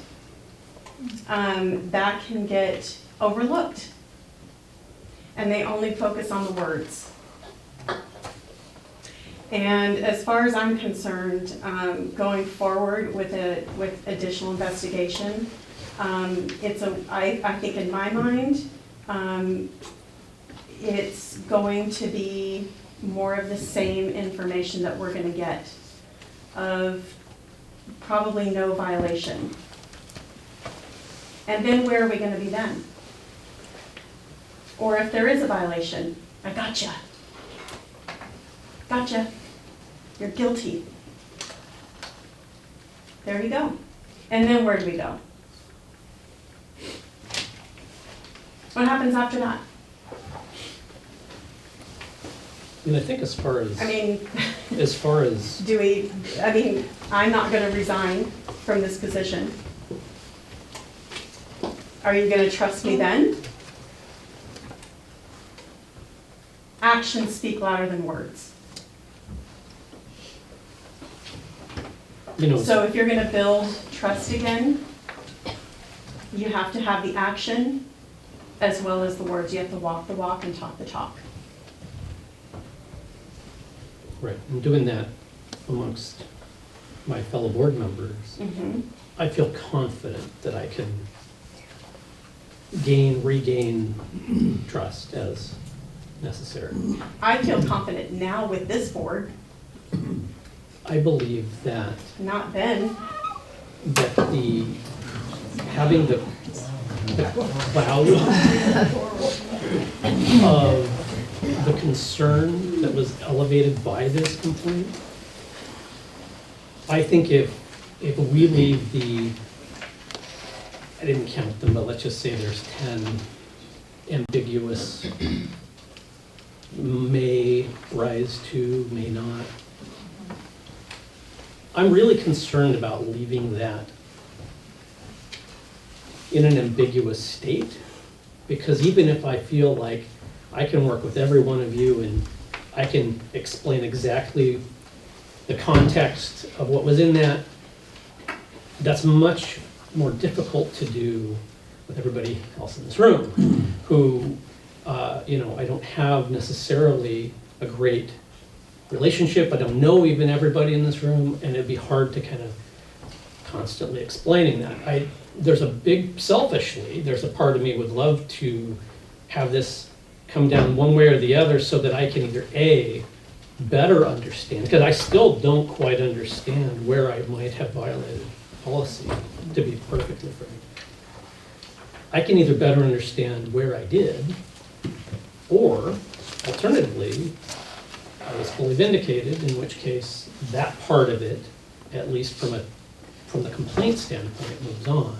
that can get overlooked. And they only focus on the words. And as far as I'm concerned, going forward with additional investigation, I think in my mind, it's going to be more of the same information that we're going to get, of probably no violation. And then where are we going to be then? Or if there is a violation, I gotcha. Gotcha. You're guilty. There you go. And then where do we go? What happens after that? And I think as far as, I'm not gonna resign from this position. Are you gonna trust me then? Actions speak louder than words. So if you're gonna build trust again, you have to have the action as well as the words. You have to walk the walk and talk the talk. right, and doing that amongst my fellow board members, I feel confident that I can regain trust as necessary. I feel confident now with this board, I believe that not then. having the the cloud of the concern that was elevated by this complaint. I think if we leave I didn't count them, but let's just say there's 10 ambiguous, may rise to, may not. I'm really concerned about leaving that in an ambiguous state, because even if I feel like I can work with every one of you and I can explain exactly the context of what was in that, that's much more difficult to do with everybody else in this room, who, I don't have necessarily a great relationship. I don't know even everybody in this room, and it'd be hard to kind of constantly explaining that. Selfishly, there's a part of me would love to have this come down one way or the other so that I can either A, better understand, because I still don't quite understand where I might have violated policy, to be perfectly frank. I can either better understand where I did, or alternatively, I was fully vindicated, in which case that part of it, at least from the complaint standpoint, moves on.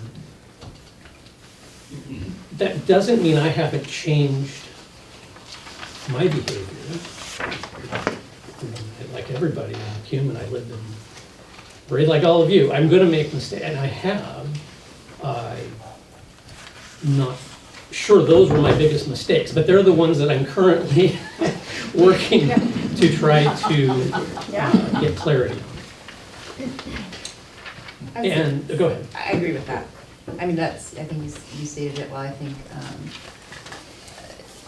That doesn't mean I haven't changed my behavior. Like everybody, I'm human, I live and breathe like all of you. I'm gonna make mistakes, and I have. I'm not sure those were my biggest mistakes, but they're the ones that I'm currently working to try to get clarity. And, go ahead. I agree with that. I mean, I think you stated it well. I think,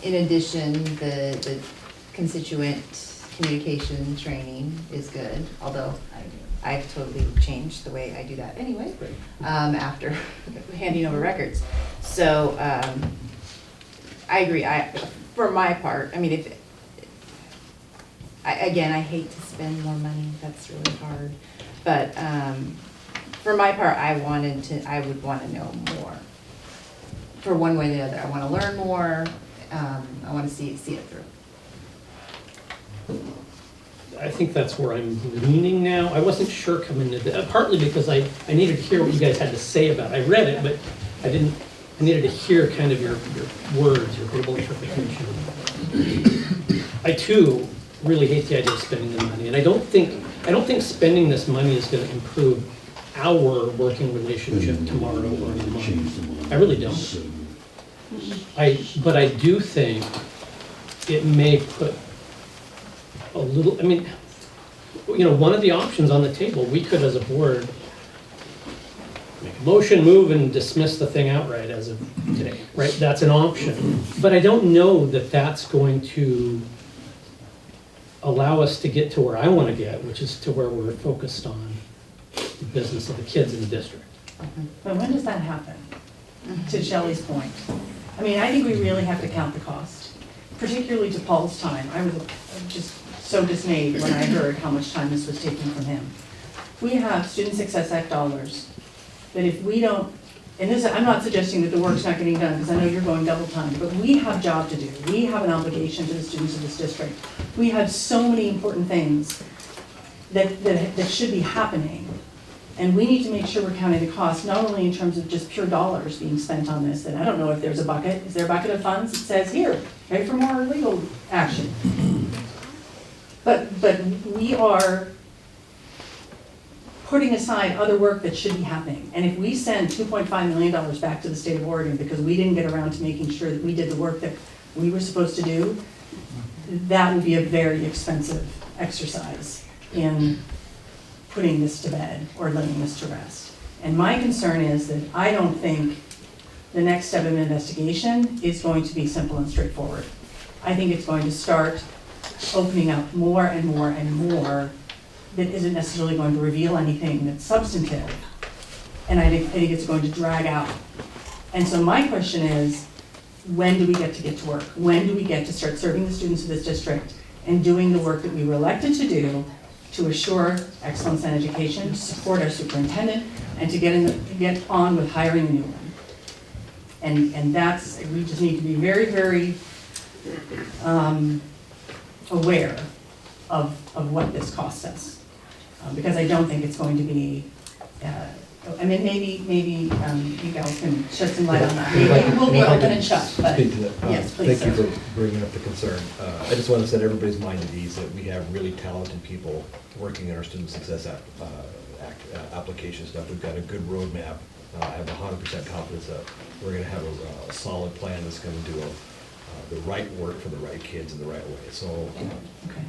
in addition, the constituent communication training is good, although I've totally changed the way I do that anyway, after handing over records. So, I agree. For my part, I mean, again, I hate to spend more money. That's really hard. But, for my part, I would want to know more. For one way or the other, I want to learn more. I want to see it through. I think that's where I'm leaning now. I wasn't sure coming into that, partly because I needed to hear what you guys had to say about it. I read it, but I needed to hear kind of your words, your verbal interpretation. I too really hate the idea of spending the money, and I don't think spending this money is going to improve our working relationship tomorrow or in a month. I really don't. But I do think it may put a little, one of the options on the table, we could as a board make a motion, move, and dismiss the thing outright as of today, right? That's an option. But I don't know that that's going to allow us to get to where I want to get, which is to where we're focused on the business of the kids in the district. But when does that happen? To Shelley's point. I mean, I think we really have to count the cost, particularly to Paul's time. I was just so dismayed when I heard how much time this was taking from him. We have Student Success Act dollars that if we don't, and this, I'm not suggesting that the work's not getting done, because I know you're going double time, but we have job to do. We have an obligation to the students of this district. We have so many important things that should be happening. And we need to make sure we're counting the cost, not only in terms of just pure dollars being spent on this, and I don't know if there's a bucket. Is there a bucket of funds that says, here, pay for more legal action? But we are putting aside other work that should be happening. And if we send $2.5 million back to the state of Oregon because we didn't get around to making sure that we did the work that we were supposed to do, that would be a very expensive exercise in putting this to bed or letting this to rest. And my concern is that I don't think the next step of an investigation is going to be simple and straightforward. I think it's going to start opening up more and more and more that isn't necessarily going to reveal anything that's substantive. And I think it's going to drag out. And so my question is, when do we get to work? When do we get to start serving the students of this district and doing the work that we were elected to do to assure excellence in education, to support our superintendent, and to get on with hiring a new one? And that's, we just need to be very, very aware of what this costs us. Because I don't think it's going to be, I mean, maybe you guys can shed some light on that. Maybe we'll be If I open can and shut, but, speak to that. yes, please, Thank you sir. for bringing up the concern. I just want to set everybody's mind at ease that we have really talented people working in our student success application stuff. We've got a good roadmap. I have 100% confidence that we're going to have a solid plan that's going to do the right work for the right kids in the right way. So Okay.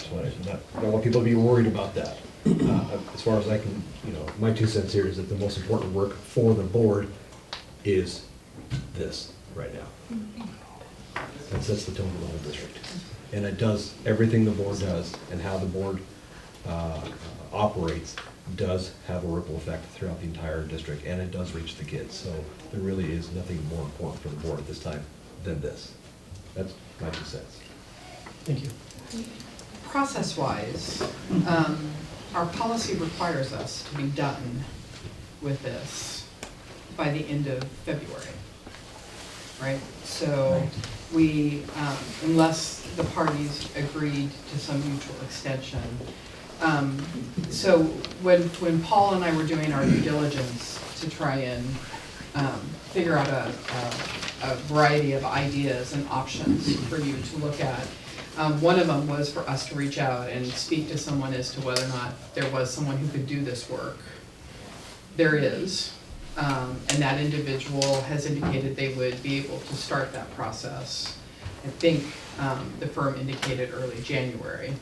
I don't want people to be worried about that. As far as I can, my 2 cents here is that the most important work for the board is this right now. That sets the tone of the whole district. And it does, everything the board does and how the board operates does have a ripple effect throughout the entire district, and it does reach the kids. So there really is nothing more important for the board at this time than this. That's my 2 cents. Thank you. Process-wise, our policy requires us to be done with this by the end of February, right? So we, unless the parties agreed to some mutual extension. So when Paul and I were doing our due diligence to try and figure out a variety of ideas and options for you to look at, one of them was for us to reach out and speak to someone as to whether or not there was someone who could do this work. There is, and that individual has indicated they would be able to start that process. I think the firm indicated early January.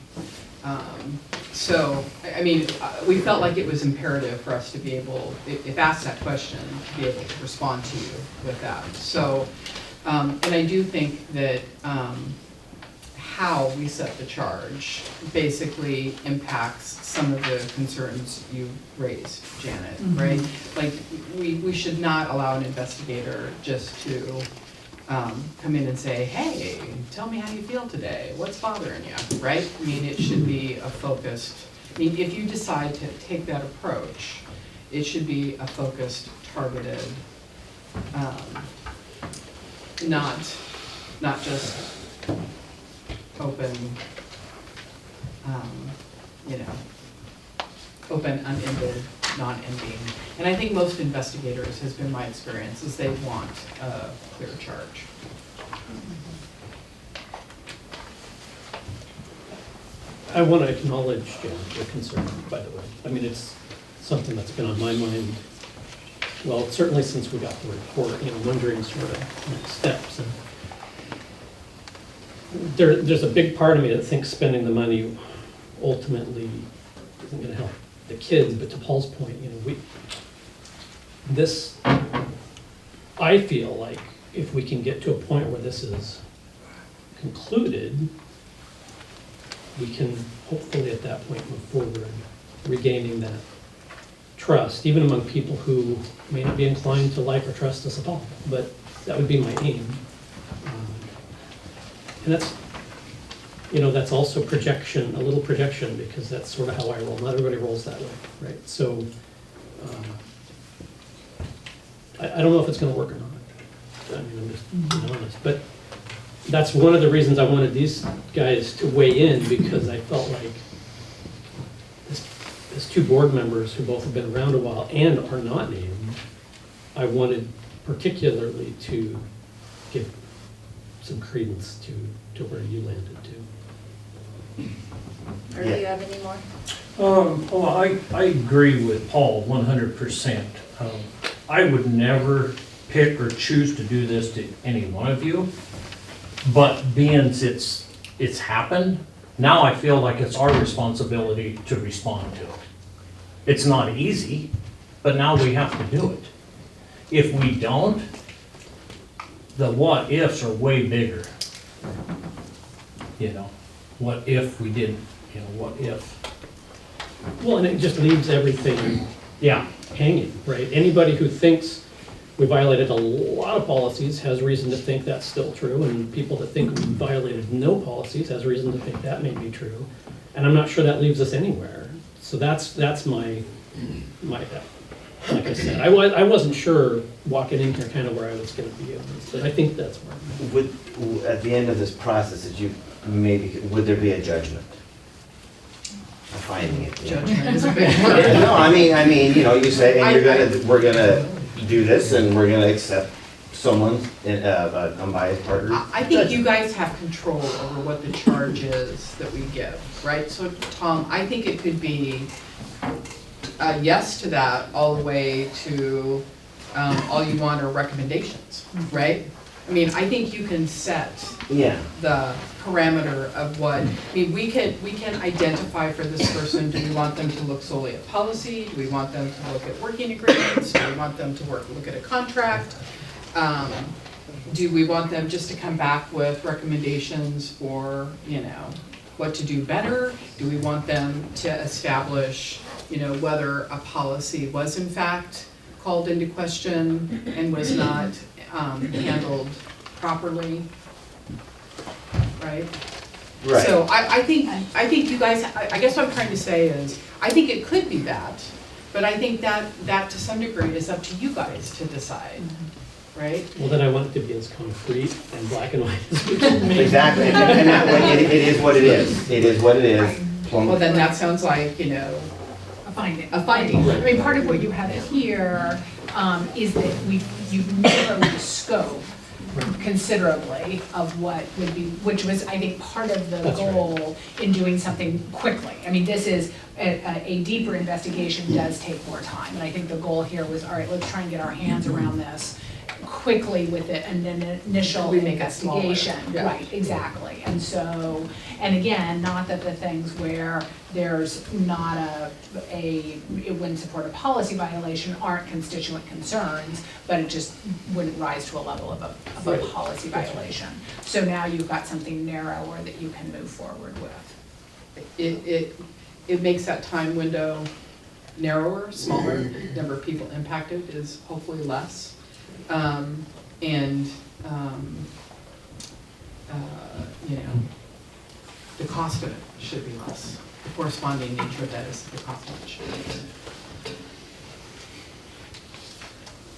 So, I mean, we felt like it was imperative for us to be able, if asked that question, to be able to respond to you with that. So, and I do think that how we set the charge basically impacts some of the concerns you raised, Janet, right? Like, we should not allow an investigator just to come in and say, hey, tell me how you feel today, what's bothering you, right? I mean, it should be a focused, I mean, if you decide to take that approach, it should be a focused, targeted, not just open, open, unended, non-ending. And I think most investigators, has been my experience, is they want a clear charge. I want to acknowledge, Jen, your concern, by the way. I mean, it's something that's been on my mind, well, certainly since we got the report, wondering sort of next steps. And there's a big part of me that thinks spending the money ultimately isn't going to help the kids, but to Paul's point, I feel like if we can get to a point where this is concluded, we can hopefully at that point move forward, regaining that trust, even among people who may not be inclined to like or trust us at all, but that would be my aim. And that's also projection, a little projection, because that's sort of how I roll. Not everybody rolls that way, right? So I don't know if it's going to work or not. I mean, I'm just being honest. But that's one of the reasons I wanted these guys to weigh in, because I felt like as 2 board members who both have been around a while and are not named, I wanted particularly to give some credence to where you landed too. Or do you have any more? Well, I agree with Paul 100%. I would never pick or choose to do this to any one of you, but being it's happened, now I feel like it's our responsibility to respond to it. It's not easy, but now we have to do it. If we don't, the what ifs are way bigger. What if we didn't, what if? Well, and it just leaves everything Yeah, hanging, right? Anybody who thinks we violated a lot of policies has reason to think that's still true, and people that think we violated no policies has reason to think that may be true. And I'm not sure that leaves us anywhere. So that's my like I said, I wasn't sure walking in here kind of where I was gonna be, but I think that's where I'm at. At the end of this process, that you maybe, would there be a judgment? A finding it. Judgment is a big word. Yeah, no, I mean, you know, you say, and we're gonna do this, and we're gonna accept someone's, unbiased partner. I think you guys have control over what the charge is that we give, right? So Tom, I think it could be a yes to that all the way to, all you want are recommendations, right? I mean, I think you can set Yeah, the parameter of what, I mean, we can identify for this person, do we want them to look solely at policy? Do we want them to look at working agreements? Do we want them to look at a contract? Do we want them just to come back with recommendations for, you know, what to do better? Do we want them to establish, you know, whether a policy was in fact called into question and was not handled properly? Right? right. So I think you guys, I guess what I'm trying to say is, I think it could be that, but I think that to some degree is up to you guys to decide, right? Well, then I want it to be as concrete and black and white as we can make it. Exactly, and that way, it is what it is. It is what it is. Well, then that sounds like, you know, A finding. a finding. I mean, part of what you have here is that you've narrowed the scope considerably of what would be, which was, I think, part of the That's right. goal in doing something quickly. I mean, this is, a deeper investigation does take more time, and I think the goal here was, all right, let's try and get our hands around this quickly with it, and then initial We make it smaller, investigation. yeah. Right, exactly. And so, and again, not that the things where there's not it wouldn't support a policy violation aren't constituent concerns, but it just wouldn't rise to a level of a Right. policy That's right. violation. So now you've got something narrower that you can move forward with. It makes that time window narrower, smaller, number of people impacted is hopefully less. You know, the cost of it should be less. The corresponding nature of that is the cost of it should be.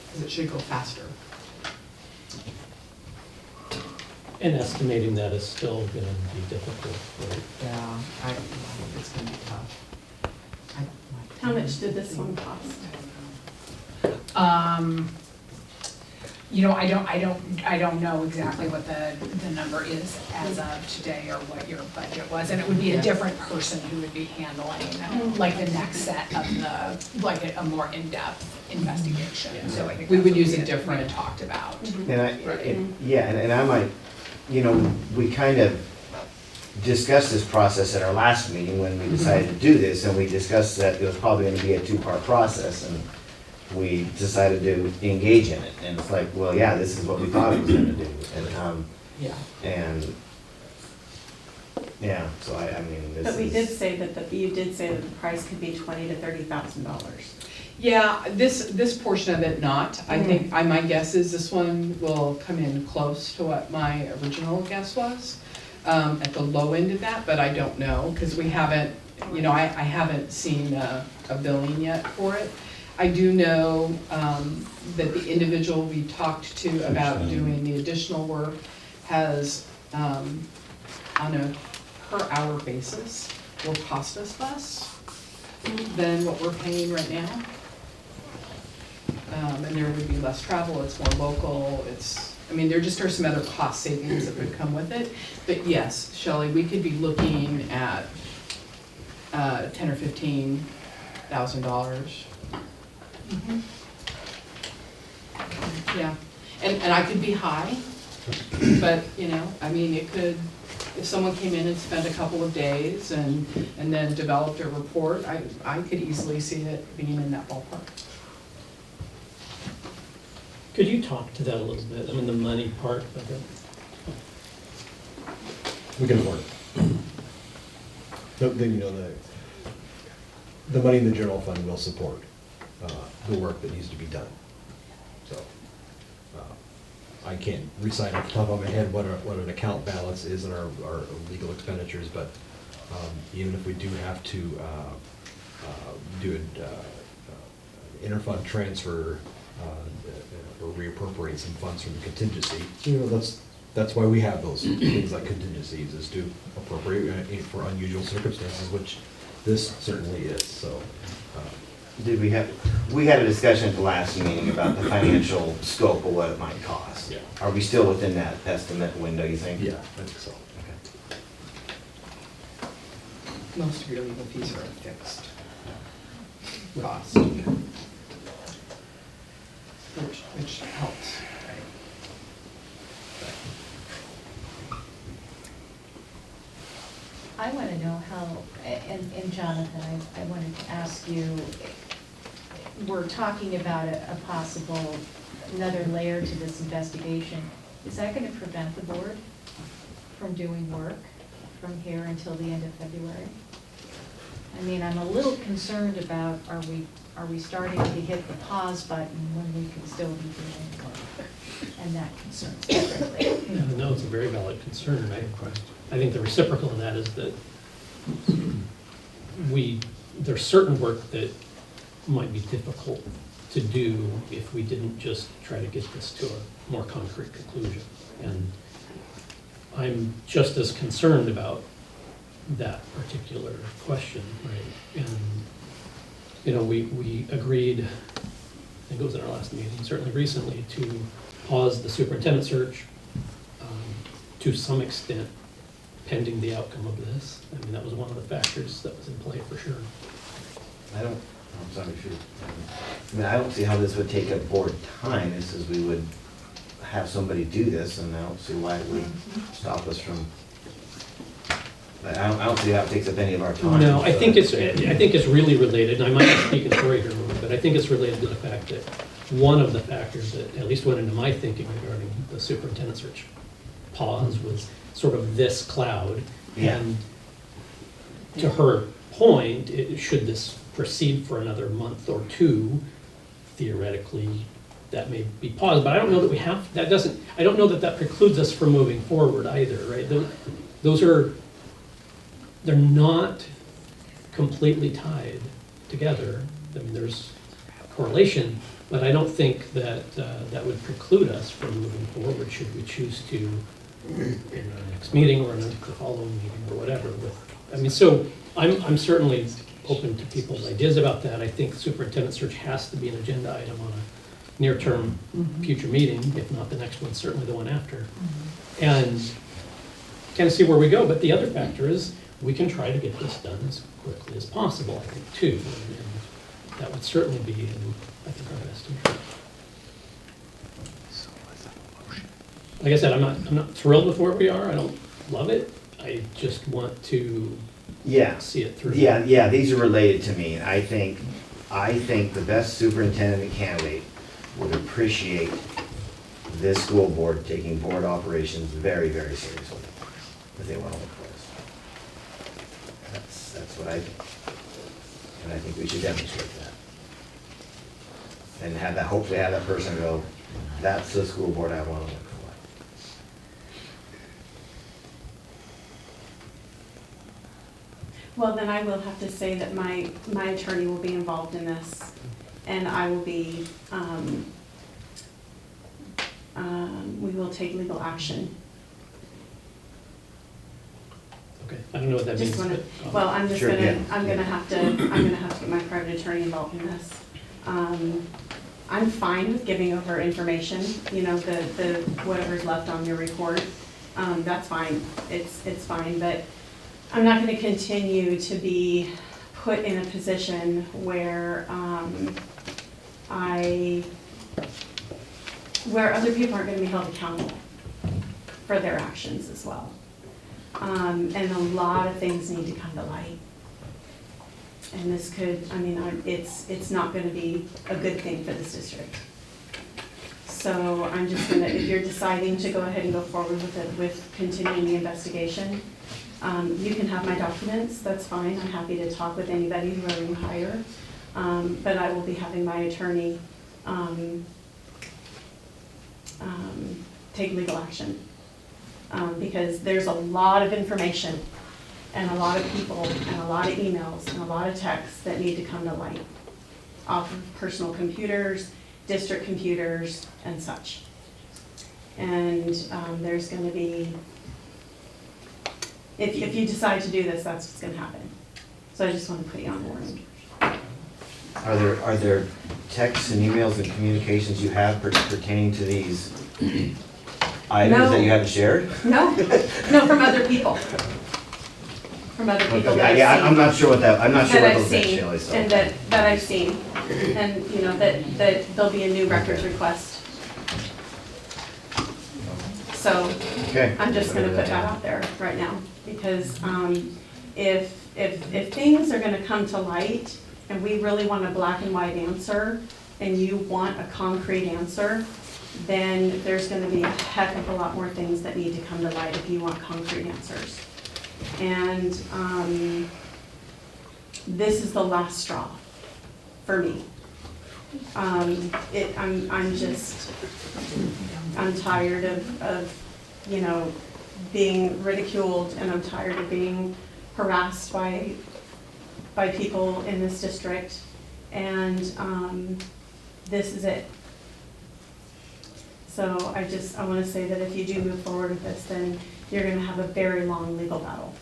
Because it should go faster. And estimating that is still gonna be difficult, right? Yeah, it's gonna be tough. How much did this one cost? You know, I don't know exactly what the number is as of today or what your budget was, and it would be a different person who would be handling, like, the next set of like, a more in-depth investigation, so I think We that's would what use we a had different- talked about. And Right. and I might, you know, we kind of discussed this process at our last meeting when we decided to do this, and we discussed that it was probably gonna be a two-part process, and we decided to engage in it, and it's like, well, yeah, this is what we thought it was gonna do, Yeah. and, yeah, so I mean, this is. But we did say that you did say that the price could be $20,000 to $30,000. Yeah, this portion of it not. I think, my guess is this one will come in close to what my original guess was, at the low end of that, but I don't know, because we haven't, you know, I haven't seen a billing yet for it. I do know that the individual we talked to about doing the additional work has, on a per hour basis, will cost us less than what we're paying right now. And there would be less travel, it's more local, I mean, there just are some other cost savings that would come with it. But yes, Shelley, we could be looking at $10,000 or $15,000. Yeah, and I could be high, but, you know, I mean, it could, if someone came in and spent a couple of days and then developed a report, I could easily see it being in that ballpark. Could you talk to that a little bit? I mean, the money part of it. We can afford it. You know, the money in the general fund will support the work that needs to be done. So, I can't recite off the top of my head what an account balance is in our legal expenditures, but even if we do have to do interfund transfer, or reappropriate some funds from the contingency. That's why we have those things like contingencies, is to appropriate for unusual circumstances, which this certainly is, so. Did we had a discussion at the last meeting about the financial scope of what it might cost. Yeah. Are we still within that estimate window, you think? Yeah, I think so. Most of your legal fees are a fixed cost. Which helps, right? I want to know how, and Jonathan, I wanted to ask you, we're talking about a possible, another layer to this investigation. Is that going to prevent the board from doing work from here until the end of February? I mean, I'm a little concerned about, are we starting to hit the pause button when we could still be doing work? And that concerns me greatly. Yeah, no, it's a very valid concern. I think the reciprocal of that is that there's certain work that might be difficult to do if we didn't just try to get this to a more concrete conclusion. And I'm just as concerned about that particular question, right? And, you know, we agreed, I think it was in our last meeting, certainly recently, to pause the superintendent search to some extent pending the outcome of this. I mean, that was one of the factors that was in play for sure. I'm sorry, I don't see how this would take up board time. This is, we would have somebody do this, and I don't see why it would stop us from, I don't see how it takes up any of our time. No, I think it's really related, and I might be speaking for you here, but I think it's related to the fact that one of the factors that at least went into my thinking regarding the superintendent search pause was sort of this cloud. Yeah. And to her point, should this proceed for another month or two, theoretically, that may be paused, but I don't know that we have, I don't know that that precludes us from moving forward either, right? They're not completely tied together. I mean, there's correlation, but I don't think that that would preclude us from moving forward should we choose to in our next meeting or in the following meeting or whatever. So I'm certainly open to people's ideas about that. I think superintendent search has to be an agenda item on a near-term future meeting, if not the next one, certainly the one after. And kind of see where we go. But the other factor is we can try to get this done as quickly as possible, I think, too. And that would certainly be in, I think, our best interest. Like I said, I'm not thrilled with where we are. I don't love it. I just want to see it through. Yeah, these are related to me. I think the best superintendent candidate would appreciate this school board taking board operations very, very seriously if they want to work for us. That's what I think. And I think we should demonstrate that. And hopefully have that person go, that's the school board I want to work for. Well, then I will have to say that my attorney will be involved in this, and I will be, we will take legal action. Okay, I don't know what that means. Well, I'm just Sure, gonna, yeah. I'm gonna have to get my private attorney involved in this. I'm fine with giving over information, you know, the whatever's left on your report. That's fine, it's fine, but I'm not gonna continue to be put in a position where, where other people aren't gonna be held accountable for their actions as well. And a lot of things need to come to light. And this could, it's not gonna be a good thing for this district. So I'm just gonna, if you're deciding to go ahead and go forward with it, with continuing the investigation, you can have my documents, that's fine. I'm happy to talk with anybody, whoever you hire. But I will be having my attorney take legal action. Because there's a lot of information and a lot of people and a lot of emails and a lot of texts that need to come to light. off of personal computers, district computers, and such. And there's gonna be, if you decide to do this, that's what's gonna happen. So I just want to put you on board. Are there texts and emails and communications you have pertaining to these items that you haven't shared? No, no, from other people. From other people that I've seen. Yeah, I'm not sure what that, I'm not sure That what I've those are, seen, Shelley, so. and that I've seen, and, you know, that there'll be a new records request. So, Okay. I'm just gonna put that out there right now, because, if things are gonna come to light, and we really want a black and white answer, and you want a concrete answer, then there's gonna be a heck of a lot more things that need to come to light if you want concrete answers. And, this is the last straw for me. I'm tired of, you know, being ridiculed, and I'm tired of being harassed by people in this district, and, this is it. So I wanna say that if you do move forward with this, then you're gonna have a very long legal battle.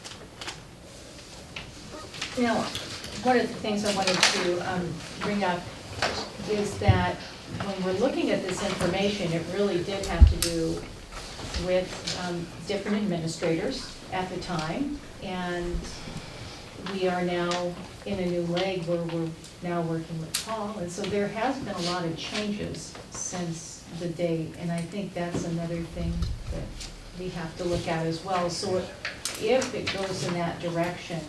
Now, one of the things I wanted to bring up is that when we're looking at this information, it really did have to do with different administrators at the time, and we are now in a new leg where we're now working with Paul, and so there has been a lot of changes since the date, and I think that's another thing that we have to look at as well. So if it goes in that direction,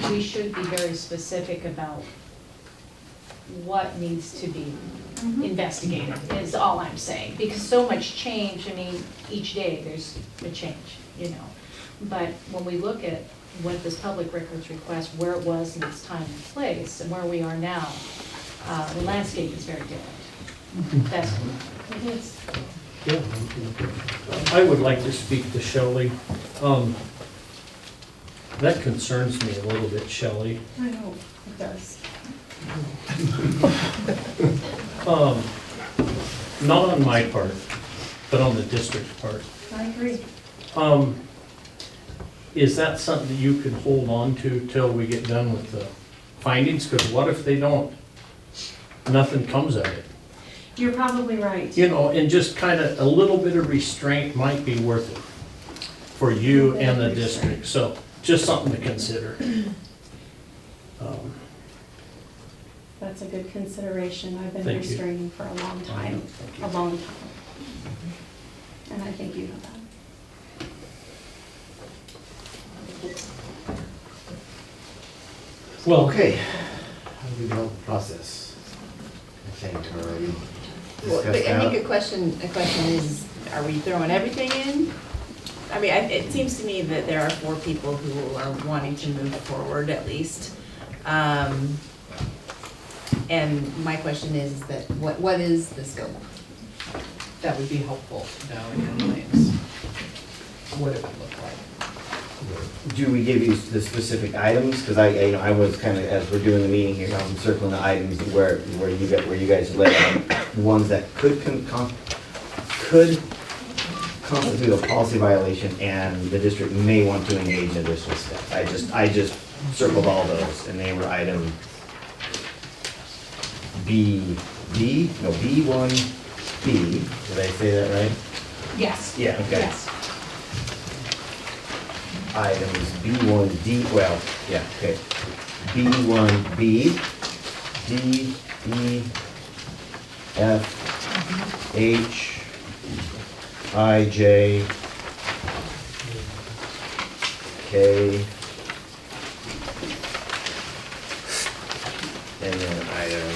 we should be very specific about what needs to be investigated, is all I'm saying. Because so much change, I mean, each day there's a change, you know. But when we look at what this public records request, where it was in its time and place, and where we are now, the landscape is very different. That's what it is. Yeah. I would like to speak to Shelley. That concerns me a little bit, Shelley. I know, it does. Not on my part, but on the district's part. I agree. Is that something that you could hold on to till we get done with the findings? Because what if they don't? Nothing comes of it. You're probably right. You know, and just kind of a little bit of restraint might be worth it for you and the district. So just something to consider. That's a good consideration. I've been Thank you. restraining for a long time, Thank you. a long time. And I think you know that. Well, Okay, how do we develop the process? I think, or we Well, discussed I think that? a question is, are we throwing everything in? I mean, it seems to me that there are 4 people who are wanting to move forward at least. And my question is that, what is the scope? That would be helpful to know in advance what it would look like. Do we give you the specific items? Because I was kind of, as we're doing the meeting here, I was circling the items where you guys laid out the ones that could constitute a policy violation, and the district may want to engage in additional steps. I just circled all those, and they were item B1B. Did I say that right? Yes. Yeah, okay. Yes. Items B1D, well, yeah, okay. B1B, D, E, F, H, I, J, K, and then item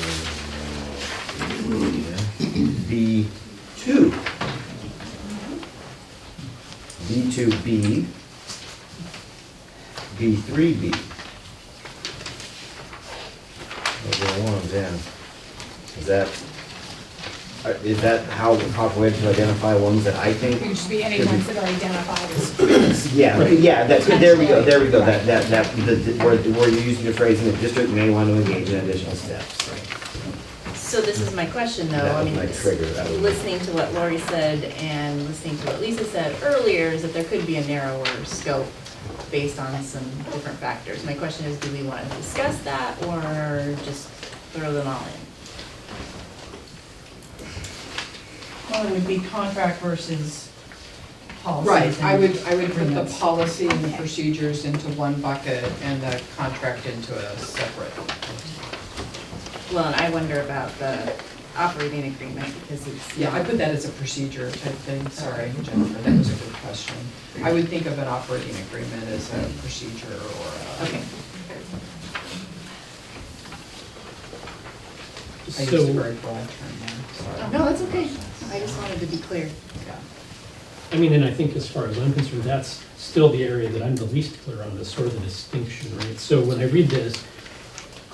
B2. B2B, B3B. Those are the ones, yeah. Is that how we're to identify ones that I think? It should be any ones that are identified as. Yeah, there we go, that, where you're using the phrase, in the district may want to engage in additional steps. So this is my question, though. That I was mean, my trigger. That was- listening to what Lori said and listening to what Lisa said earlier is that there could be a narrower scope based on some different factors. My question is, do we want to discuss that or just throw them all in? Well, it would be contract versus policies. Right, I would and put the agreements. policy and the procedures into one bucket and the contract into a separate. Well, and I wonder about the operating agreement because it's. Yeah, I put that as a procedure type thing, sorry, Jennifer, that was a good question. I would think of an operating agreement as a procedure or a. Okay. I used a So, very broad term there, sorry. No, that's okay. I just wanted to be clear. Yeah. I mean, and I think as far as I'm concerned, that's still the area that I'm the least clear on, is sort of the distinction, right? So when I read this,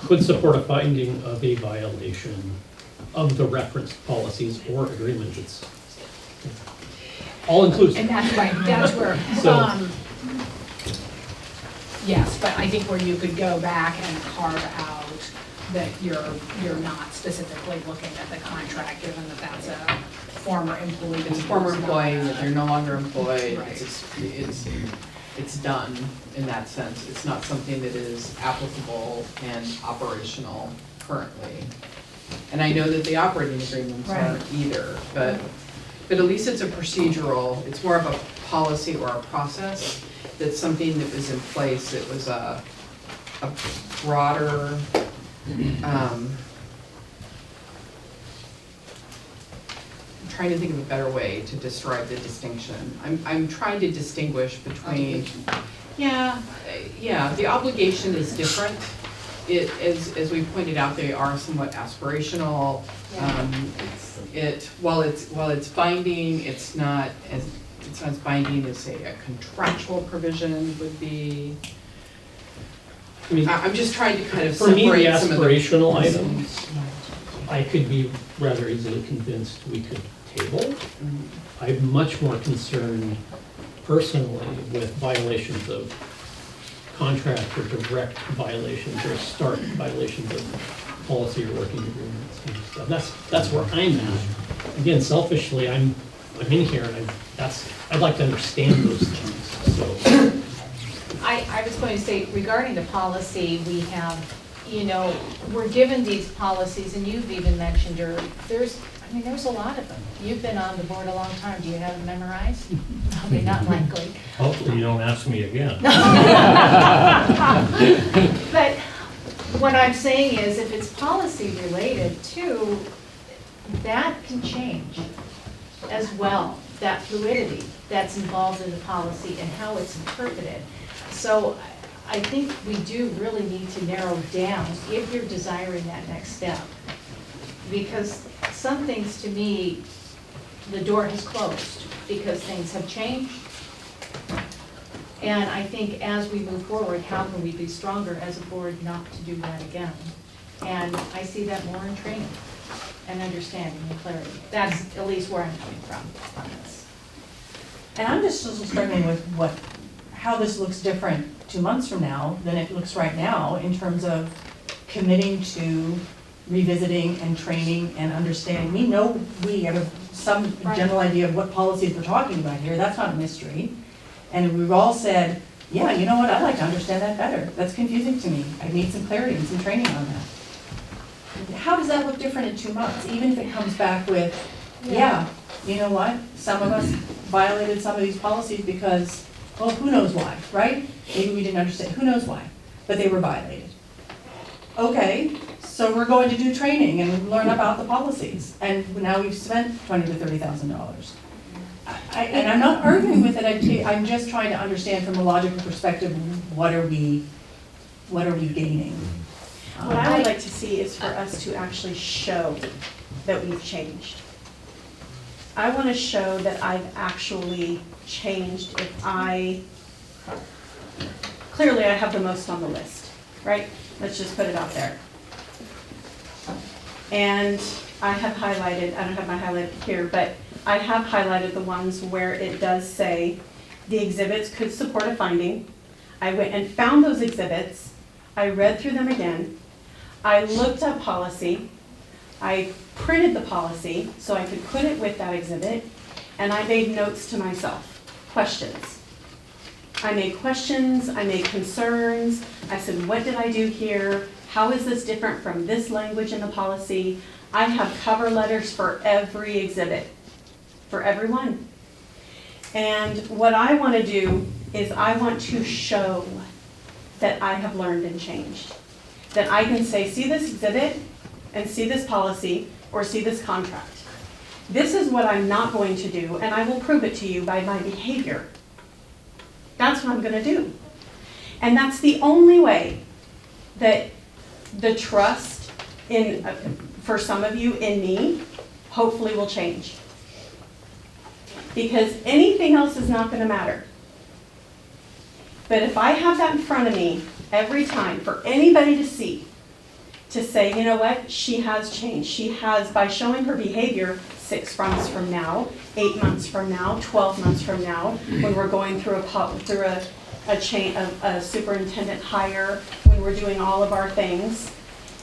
could support a finding of a violation of the referenced policies or agreements. It's all inclusive. And that's right, that's where, So- yes, but I think where you could go back and carve out that you're not specifically looking at the contract, given that that's a former employee. It's a former employee, that they're no longer employed, Right. it's done in that sense. It's not something that is applicable and operational currently. And I know that the operating agreements aren't either, but at least it's a procedural, it's more of a policy or a process. That's something that was in place, it was a broader, I'm trying to think of a better way to describe the distinction. I'm trying to distinguish between, yeah, the obligation is different. It, as we pointed out, they are somewhat aspirational. While it's binding, it's not as binding as, say, a contractual provision would be. I mean, I'm just trying to kind of for me, the separate some of the. aspirational items, I could be rather easily convinced we could table. Mhm. I'm much more concerned personally with violations of contract or direct violations or stark violations of policy or working agreements and stuff. That's where I'm at. Again, selfishly, I'm in here and I'd like to understand those things, so. I was going to say, regarding the policy, we have, we're given these policies, and you've even mentioned there's a lot of them. You've been on the board a long time. Do you have them memorized? Probably not likely. Hopefully you don't ask me again. But what I'm saying is, if it's policy related too, that can change as well, that fluidity that's involved in the policy and how it's interpreted. So I think we do really need to narrow down if you're desiring that next step. Because some things, to me, the door has closed because things have changed. And I think as we move forward, how can we be stronger as a board not to do that again? And I see that more in training and understanding and clarity. That's at least where I'm coming from on this. And I'm just still struggling with how this looks different 2 months from now than it looks right now in terms of committing to revisiting and training and understanding. We have some general idea of what policies we're talking about here. That's not a mystery. And we've all said, yeah, you know what, I'd like to understand that better. That's confusing to me. I need some clarity and some training on that. How does that look different in 2 months? Even if it comes back with, yeah, you know what? Some of us violated some of these policies because, well, who knows why, right? Maybe we didn't understand, who knows why, but they were violated. Okay, so we're going to do training and learn about the policies, and now we've spent $20,000 to $30,000. And I'm not arguing with it, I'm just trying to understand from a logical perspective, what are we gaining? What I would like to see is for us to actually show that we've changed. I want to show that I've actually changed clearly I have the most on the list, right? Let's just put it out there. And I have highlighted, I don't have my highlight here, but I have highlighted the ones where it does say the exhibits could support a finding. I went and found those exhibits. I read through them again. I looked up policy. I printed the policy so I could put it with that exhibit, and I made notes to myself, questions. I made questions, I made concerns, I said, what did I do here? How is this different from this language in the policy? I have cover letters for every exhibit, for every one. And what I want to do is I want to show that I have learned and changed. That I can say, see this exhibit, and see this policy, or see this contract. This is what I'm not going to do, and I will prove it to you by my behavior. That's what I'm going to do. And that's the only way that the trust in, for some of you, in me, hopefully will change. Because anything else is not going to matter. But if I have that in front of me every time for anybody to see, to say, you know what, she has changed. She has, by showing her behavior 6 months from now, 8 months from now, 12 months from now, when we're going through a chain of a superintendent hire, when we're doing all of our things,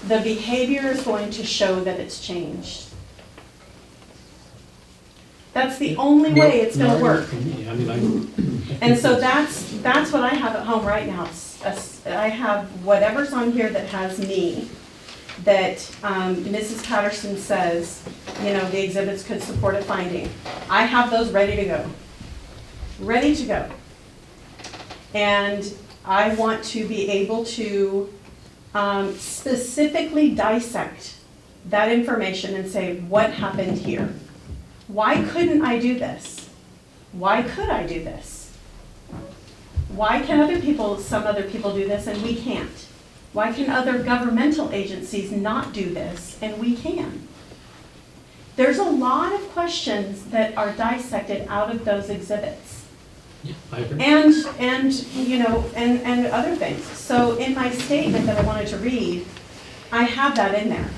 the behavior is going to show that it's changed. That's the only way it's going to work. I mean, And so that's what I have at home right now. I have whatever's on here that has me, that Mrs. Patterson says, you know, the exhibits could support a finding. I have those ready to go. Ready to go. And I want to be able to specifically dissect that information and say, what happened here? Why couldn't I do this? Why could I do this? Why can some other people do this and we can't? Why can other governmental agencies not do this and we can? There's a lot of questions that are dissected out of those exhibits. yeah, I agree. And you know, and other things. So in my statement that I wanted to read, I have that in there.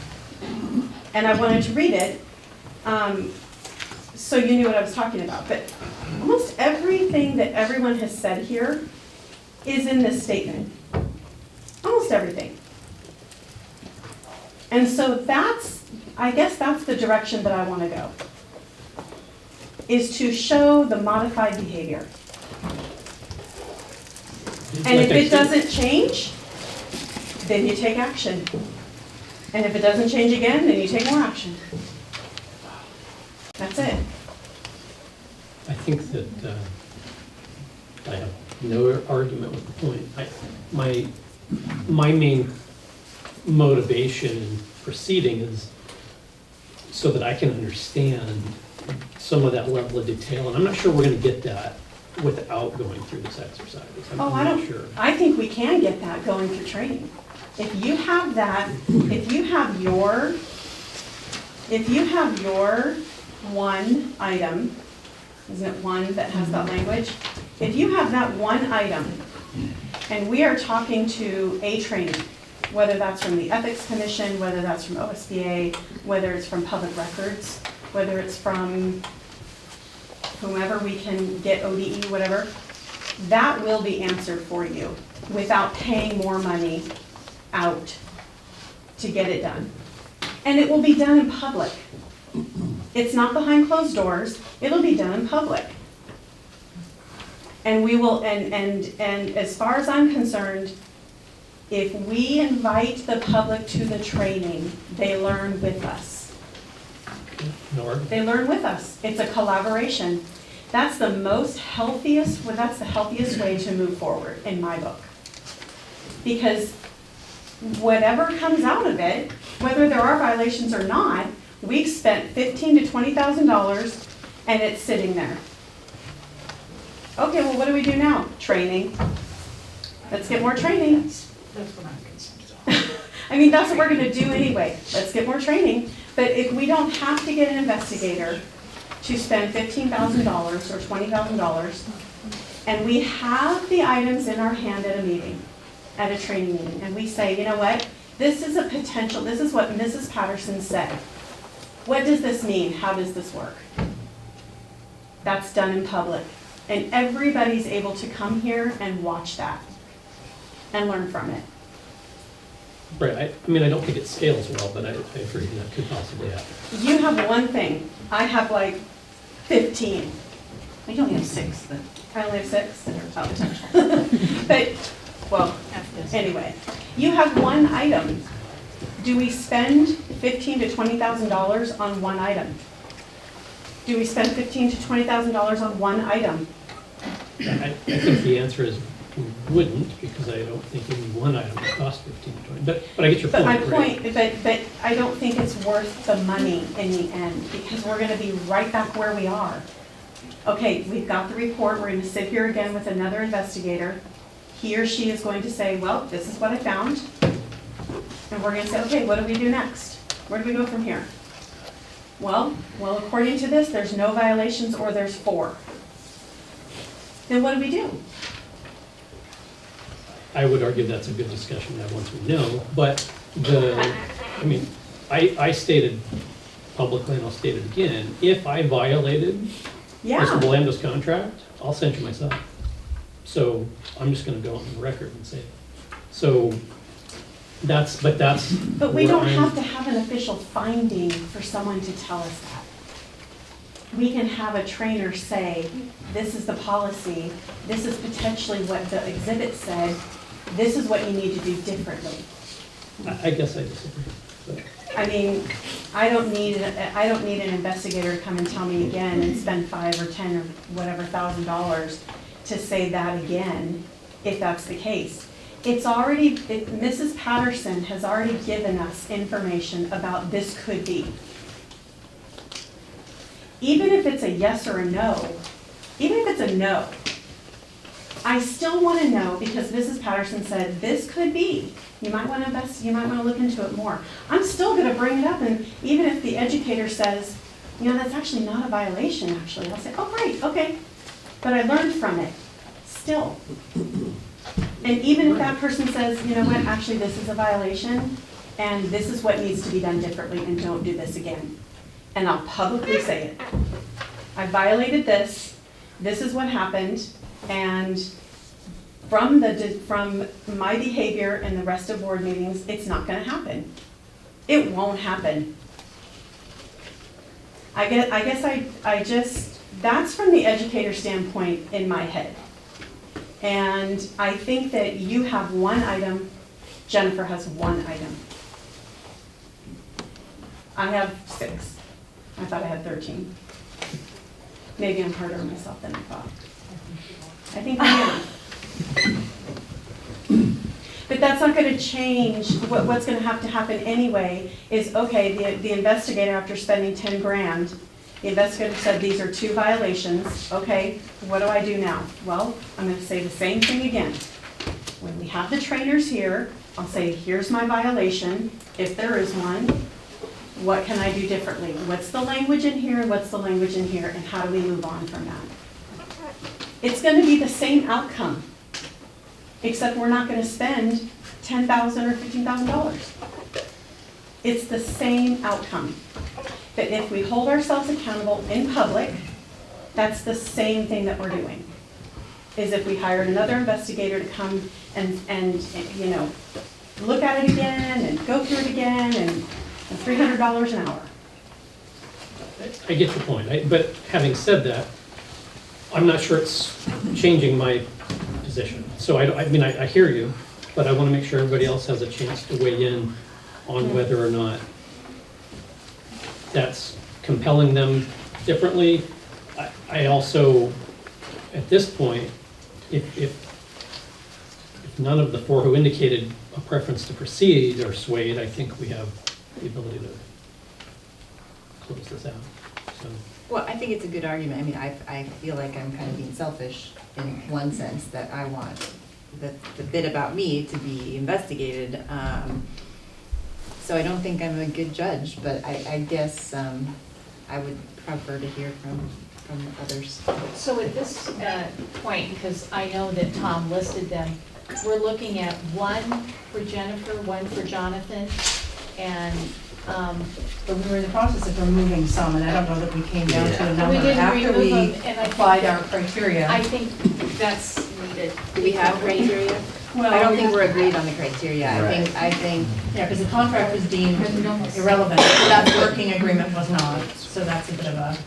And I wanted to read it, so you knew what I was talking about. But almost everything that everyone has said here is in this statement. Almost everything. And so I guess that's the direction that I want to go, is to show the modified behavior. And if it doesn't change, then you take action. And if it doesn't change again, then you take more action. That's it. I think that I have no argument with the point. My main motivation in proceeding is so that I can understand some of that level of detail, and I'm not sure we're going to get that without going through this exercise. I'm not sure. I think we can get that going through training. If you have that, if you have your one item, isn't it one that has that language? If you have that one item, and we are talking to a training, whether that's from the Ethics Commission, whether that's from OSBA, whether it's from Public Records, whether it's from whomever we can get, ODE, whatever, that will be answered for you without paying more money out to get it done. And it will be done in public. It's not behind closed doors, it'll be done in public. And we will, and as far as I'm concerned, if we invite the public to the training, they learn with us. No argument. They learn with us. It's a collaboration. That's the healthiest way to move forward in my book. Because whatever comes out of it, whether there are violations or not, we've spent $15,000 to $20,000 and it's sitting there. Okay, well, what do we do now? Training. Let's get more training. That's what I'm concerned about. I mean, that's what we're gonna do anyway. Let's get more training. But if we don't have to get an investigator to spend $15,000 or $20,000, and we have the items in our hand at a meeting, at a training meeting, and we say, you know what, this is a potential, this is what Mrs. Patterson said. What does this mean? How does this work? That's done in public. And everybody's able to come here and watch that and learn from it. Right, I mean, I don't think it scales well, but I agree that could possibly happen. You have one thing, I have like 15. I only have 6, but. I only have 6 that are potential. But, well, anyway, you have one item. Do we spend $15,000 to $20,000 on one item? Do we spend $15,000 to $20,000 on one item? I think the answer is we wouldn't, because I don't think any one item would cost 15 to 20, but I get your But point. my right? point, but I don't think it's worth the money in the end, because we're gonna be right back where we are. Okay, we've got the report, we're gonna sit here again with another investigator. He or she is going to say, well, this is what I found. And we're gonna say, okay, what do we do next? Where do we go from here? Well, according to this, there's no violations or there's 4. Then what do we do? I would argue that's a good discussion to have once we know, but I mean, I stated publicly, and I'll state it again, if I violated Mr. Yeah, Belanda's contract, I'll send you myself. So I'm just gonna go on the record and say it. So that's. but we where don't I'm- have to have an official finding for someone to tell us that. We can have a trainer say, this is the policy, this is potentially what the exhibit said, this is what you need to do differently. I guess I disagree. but- I mean, I don't need an investigator to come and tell me again and spend $5 or $10 or whatever $1,000 to say that again, if that's the case. Mrs. Patterson has already given us information about this could be. Even if it's a yes or a no, even if it's a no, I still want to know, because Mrs. Patterson said, this could be. You might want to invest, you might want to look into it more. I'm still going to bring it up, and even if the educator says, you know, that's actually not a violation, actually, I'll say, oh, great, okay. But I learned from it, still. And even if that person says, you know what, actually, this is a violation, and this is what needs to be done differently, and don't do this again. And I'll publicly say it. I violated this, this is what happened, and from my behavior and the rest of board meetings, it's not gonna happen. It won't happen. I guess that's from the educator standpoint in my head. And I think that you have one item, Jennifer has one item. I have 6. I thought I had 13. Maybe I'm harder on myself than I thought. I think I am. But that's not gonna change, what's gonna have to happen anyway is, okay, the investigator, after spending 10 grand, the investigator said these are 2 violations, okay, what do I do now? Well, I'm gonna say the same thing again. When we have the trainers here, I'll say, here's my violation, if there is one, what can I do differently? What's the language in here, what's the language in here, and how do we move on from that? It's gonna be the same outcome, except we're not gonna spend $10,000 or $15,000. It's the same outcome. But if we hold ourselves accountable in public, that's the same thing that we're doing. Is if we hired another investigator to come and you know, look at it again and go through it again and $300 an hour. I get your point, but having said that, I'm not sure it's changing my position. So I mean, I hear you, but I want to make sure everybody else has a chance to weigh in on whether or not that's compelling them differently. I also, at this point, if none of the 4 who indicated a preference to proceed are swayed, I think we have the ability to close this out. So, Well, I think it's a good argument. I mean, I feel like I'm kind of being selfish in one sense, that I want the bit about me to be investigated. So I don't think I'm a good judge, but I guess I would prefer to hear from others. So at this point, because I know that Tom listed them, we're looking at 1 for Jennifer, 1 for Jonathan, and But we were in the process of removing some, and I don't know that we came down to a we number didn't after remove we them, and I think applied that- our criteria. I think that's needed. that. Do we have criteria? Well, I don't think we're agreed on the criteria. Right. I think, Yeah, because the contract was deemed irrelevant, that working agreement was not, so that's a bit of a.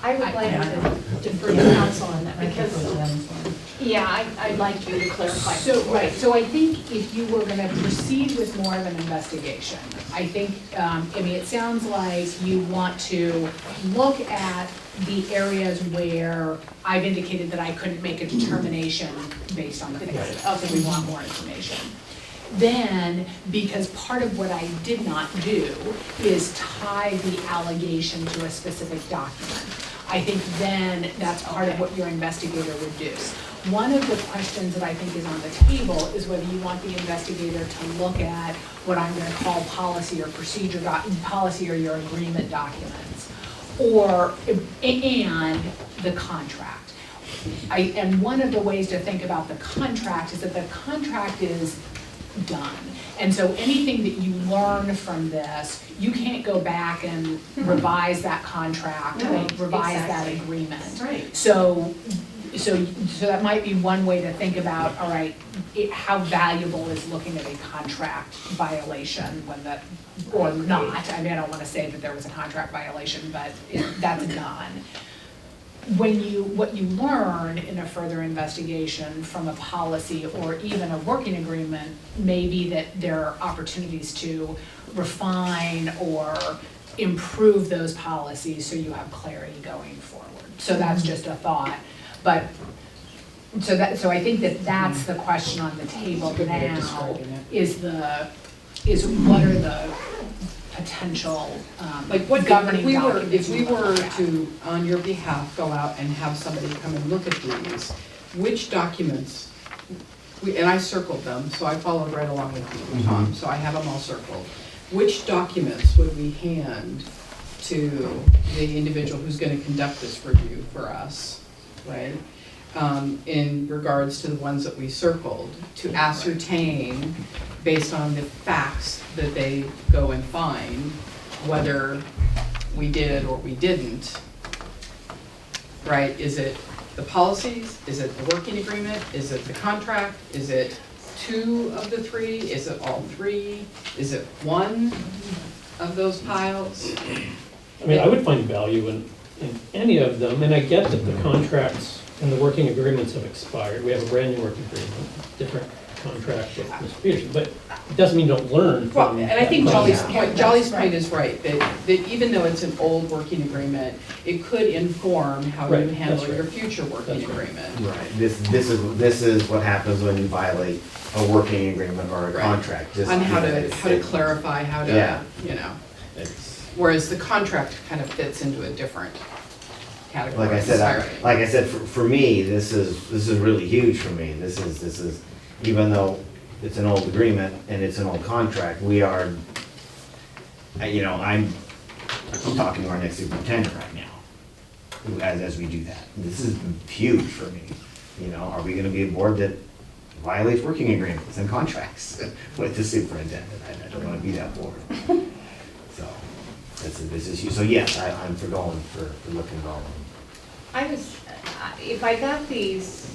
I would like Yeah. to defer to council on that, I because, think it was one. yeah, I'd like you to clarify. So, right, so I think if you were gonna proceed with more of an investigation, I think, I mean, it sounds like you want to look at the areas where I've indicated that I couldn't make a determination based on the face. Okay, we want more information. Then, because part of what I did not do is tie the allegation to a specific document. I think then that's part of what your investigator would do. One of the questions that I think is on the table is whether you want the investigator to look at what I'm gonna call policy or procedure, policy or your agreement documents, and the contract. And one of the ways to think about the contract is that the contract is done. And so anything that you learn from this, you can't go back and revise that contract, or Right, revise that exactly. agreement. Right. So that might be one way to think about, all right, how valuable is looking at a contract violation when that, or not. I mean, I don't wanna say that there was a contract violation, but that's done. What you learn in a further investigation from a policy or even a working agreement may be that there are opportunities to refine or improve those policies so you have clarity going forward. So that's just a thought, but, so I think that that's the question on the table now, is what are the potential Like what, governing if we were, documents if we you wanna were look at. to, on your behalf, go out and have somebody come and look at these, which documents, and I circled them, so I followed right along with you, Tom, so I have them all circled. Which documents would we hand to the individual who's gonna conduct this review for us, right? In regards to the ones that we circled, to ascertain, based on the facts that they go and find, whether we did or we didn't, right? Is it the policies? Is it the working agreement? Is it the contract? Is it 2 of the 3? Is it all 3? Is it one of those piles? I mean, I would find value in any of them, and I get that the contracts and the working agreements have expired. We have a brand new working agreement, different contract with Mr. Peterson, but it doesn't mean you don't learn Well, from. and I think that Jolly's process. point, Jolly's point is right, that even though it's an old working agreement, it could inform how Right, you that's handle right. your future working That's right. agreement. Right, this is what happens when you violate a working agreement or a Right. contract. Just, On you how know, to it's- clarify, how Yeah. to, you know, it's- whereas the contract kind of fits into a different category. Like I said, for me, this is really huge for me. This is, even though it's an old agreement and it's an old contract, we are, you know, I'm talking to our next superintendent right now, who, as we do that. This is huge for me. You know, are we gonna be a board that violates working agreements and contracts with the superintendent? I don't wanna be that board. So, this is huge. So yes, I'm for going, for looking at all of them. If I got these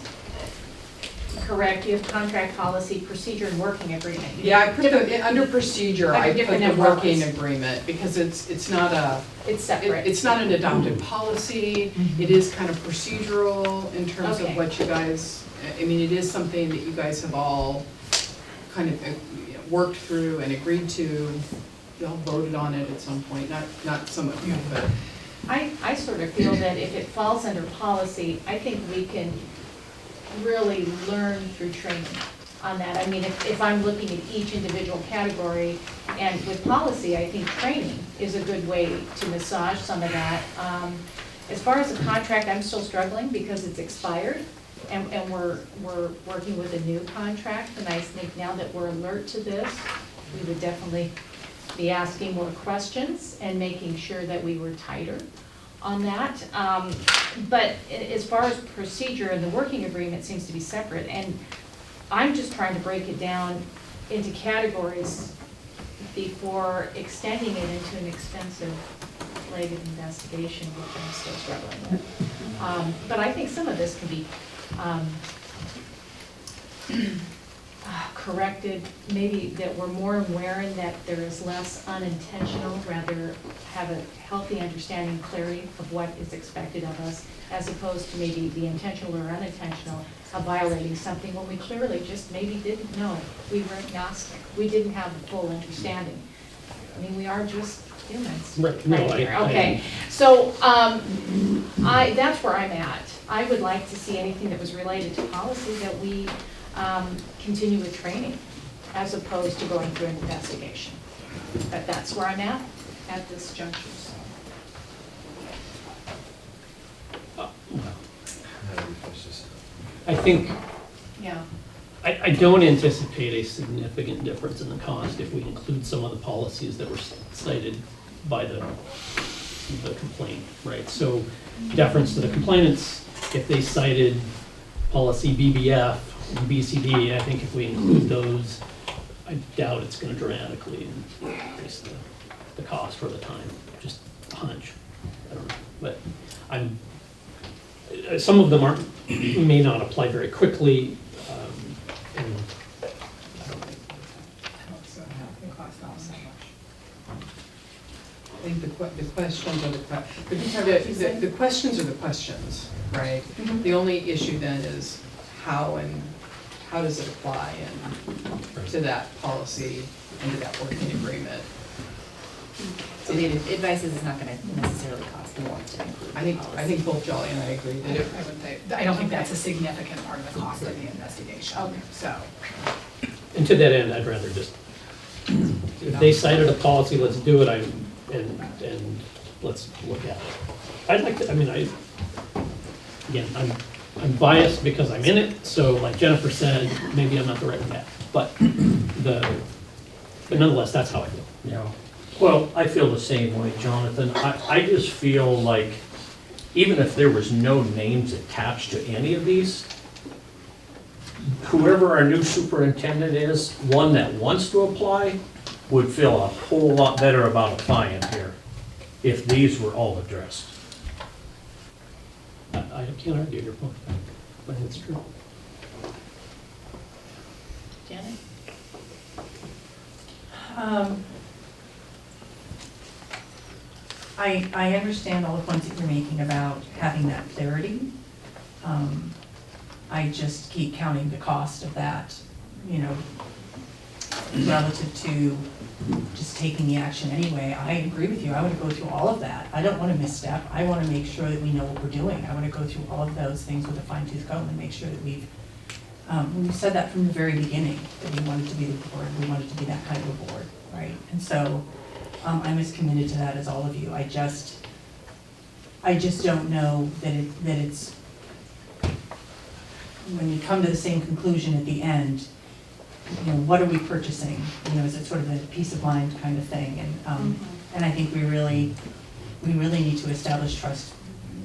correct, you have contract, policy, procedure, and working agreement. Yeah, I put the, under procedure, Like I put different the working umbrellas. agreement, because it's not a, It's separate. it's not an adopted policy, it is kind of procedural in terms of Okay. what you guys, I mean, it is something that you guys have all kind of worked through and agreed to. You all voted on it at some point, not some of you, but. I sort of feel that if it falls under policy, I think we can really learn through training on that. I mean, if I'm looking at each individual category, and with policy, I think training is a good way to massage some of that. As far as the contract, I'm still struggling because it's expired, and we're working with a new contract, and I think now that we're alert to this, we would definitely be asking more questions and making sure that we were tighter on that. But as far as procedure, and the working agreement seems to be separate, and I'm just trying to break it down into categories before extending it into an expensive leg of investigation, which I'm still struggling with. But I think some of this can be corrected, maybe that we're more aware that there is less unintentional, rather have a healthy understanding, clarity of what is expected of us, as opposed to maybe the intentional or unintentional of violating something when we clearly just maybe didn't know. We were agnostic. We didn't have the full understanding. I mean, we are just humans. Right, no, here. I- Okay, so, that's where I'm at. I would like to see anything that was related to policy that we, continue with training as opposed to going through an investigation. But that's where I'm at this juncture. So. I think, Yeah. I don't anticipate a significant difference in the cost if we include some of the policies that were cited by the complaint, right? So deference to the complainants, if they cited policy BBF and BCD, I think if we include those, I doubt it's gonna dramatically increase the cost for the time, just a hunch. I don't know, but some of them may not apply very quickly, and I don't know. I think the questions are the questions are the questions, right? The only issue then is how does it apply to that policy and to that working agreement? So the advice is it's not gonna necessarily cost more to include the I policy. think both Jolly and I agree that I don't think that's a significant part of the cost of the investigation, Okay. so. And to that end, I'd rather just, if they cited a policy, let's do it, and let's look at it. I'd like to, again, I'm biased because I'm in it, so like Jennifer said, maybe I'm not the right guy. But nonetheless, that's how I feel. Yeah, well, I feel the same way, Jonathan. I just feel like even if there was no names attached to any of these, whoever our new superintendent is, one that wants to apply, would feel a whole lot better about applying here if these were all addressed. I can't argue your point, but it's true. Janet? I understand all the points that you're making about having that clarity. I just keep counting the cost of that, relative to just taking the action anyway. I agree with you, I want to go through all of that. I don't want to misstep, I want to make sure that we know what we're doing. I want to go through all of those things with a fine tooth comb and make sure that we've said that from the very beginning, that we wanted to be the board, we wanted to be that kind of a board, right? And so, I'm as committed to that as all of you. I just don't know that it's, when you come to the same conclusion at the end, what are we purchasing? Is it sort of a peace of mind kind of thing? And I think we really need to establish trust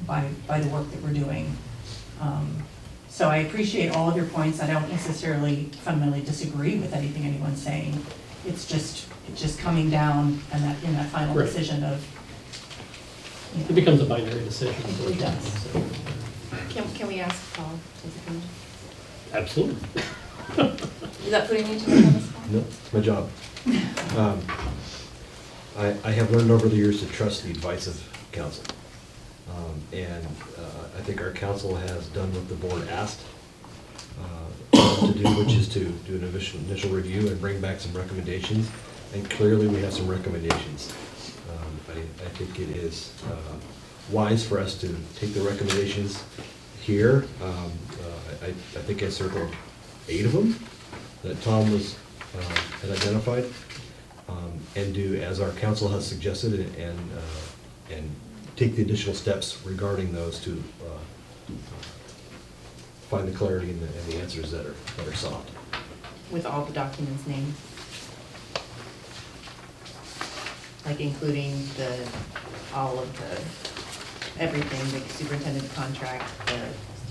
by the work that we're doing. So I appreciate all of your points. I don't necessarily fundamentally disagree with anything anyone's saying. It's just coming down and in that final Right. decision of. It becomes a binary decision. It does. Can we ask Paul to take a minute? Absolutely. Is that putting you too much on the spot? No, it's my job. I have learned over the years to trust the advice of council. And I think our council has done what the board asked to do, which is to do an initial review and bring back some recommendations. And clearly, we have some recommendations. I think it is wise for us to take the recommendations here. I think I circled 8 of them that Tom had identified, and do as our council has suggested, and take the additional steps regarding those to find the clarity and the answers that are sought. With all the documents named? Like including all of everything, the superintendent contract, the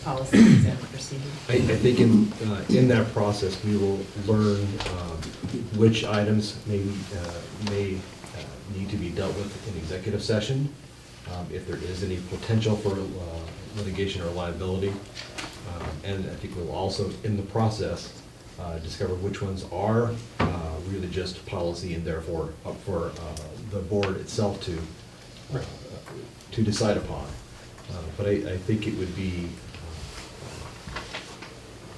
policies and procedures? I think in that process, we will learn which items may need to be dealt with in executive session, if there is any potential for litigation or liability, And I think we'll also, in the process, discover which ones are really just policy and therefore up for the board itself to decide upon. But I think it would be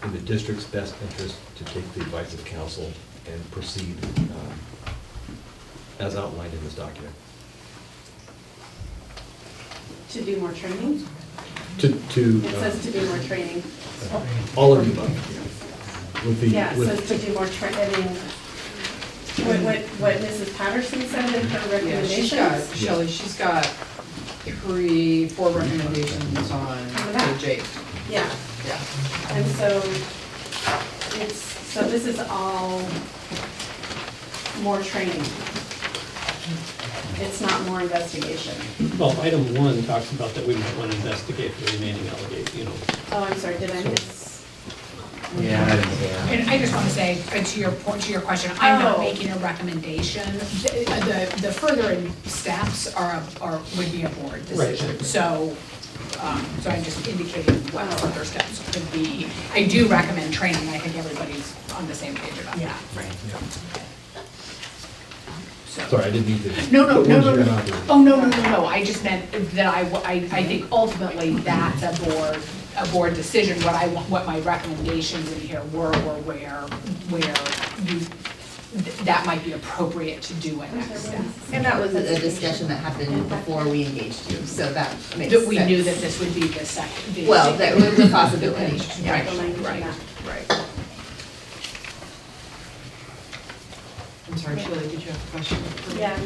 in the district's best interest to take the advice of council and proceed as outlined in this document. To do more training? To, It says to do more training. all of the above. With the, Yeah, it with, says to do more training. What Mrs. Patterson said in her Yeah, recommendations? Shelley, she's got 4 recommendations on the back. page 8. Yeah, Yeah. and so this is all more training. It's not more investigation. Well, item 1 talks about that we might want to investigate the remaining allegation, Oh, I'm sorry, did I So- miss? Yeah, I didn't see that. And I just want to say, to your point, to your question, I'm not Oh. making a recommendation. The further steps would be a board decision. Right. So I'm just indicating what further steps could be. I do recommend training. I think everybody's on the same page about that. Right. sorry, I didn't mean to. No. put words in your mouth here. Oh, no. I just meant that I think ultimately that's a board decision. What my recommendations in here were where that might be appropriate to do a next step. And that was a discussion that happened before we engaged you, so that makes sense. That we knew that this would be the second. Well, that was a possibility. Right, The language in right, that. right. I'm sorry, Shelley, did you have a question? Yeah,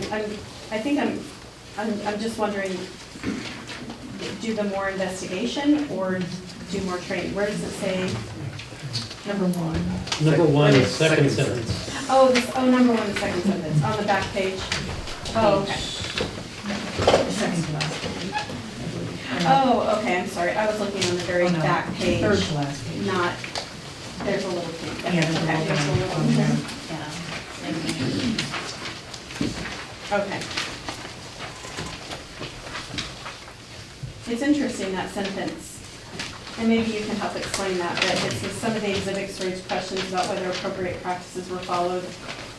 I'm just wondering, do the more investigation or do more training? Where does it say? Number 1. Number 1, Second second sentence. Number 1, the second sentence, on the back page. Oh, okay. Second to last page. Oh, okay, I'm sorry, I was looking on the very Oh, no. back page. Third to last page. Not, there's a little thing. Yeah, there's a Okay, little there's bit. Okay. It's interesting, that sentence, and maybe you can help explain that, but it says some of the exhibits raised questions about whether appropriate practices were followed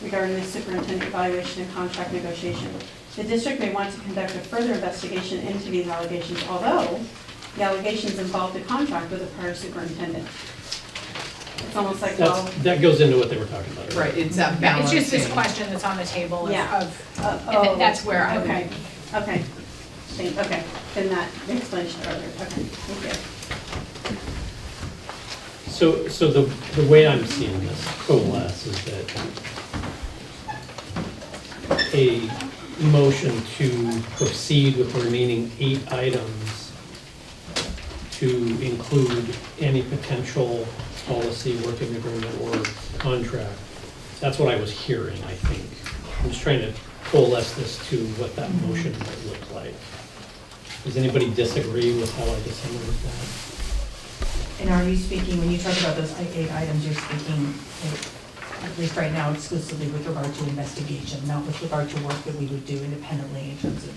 regarding the superintendent evaluation and contract negotiation. The district may want to conduct a further investigation into these allegations, although the allegations involved a contract with a prior superintendent. It's almost like, well, That goes into what they were talking about. Right, it's that It's balance. just this question that's on the table Yeah. and that's where I would. Okay, then that explains it earlier, okay, thank you. So the way I'm seeing this coalesce is that a motion to proceed with the remaining 8 items to include any potential policy, working agreement, or contract. That's what I was hearing, I think. I'm just trying to coalesce this to what that motion might look like. Does anybody disagree with how I disseminated that? And are you speaking, when you talk about those 8 items, you're speaking, at least right now, exclusively with regard to investigation, not with regard to work that we would do independently in terms of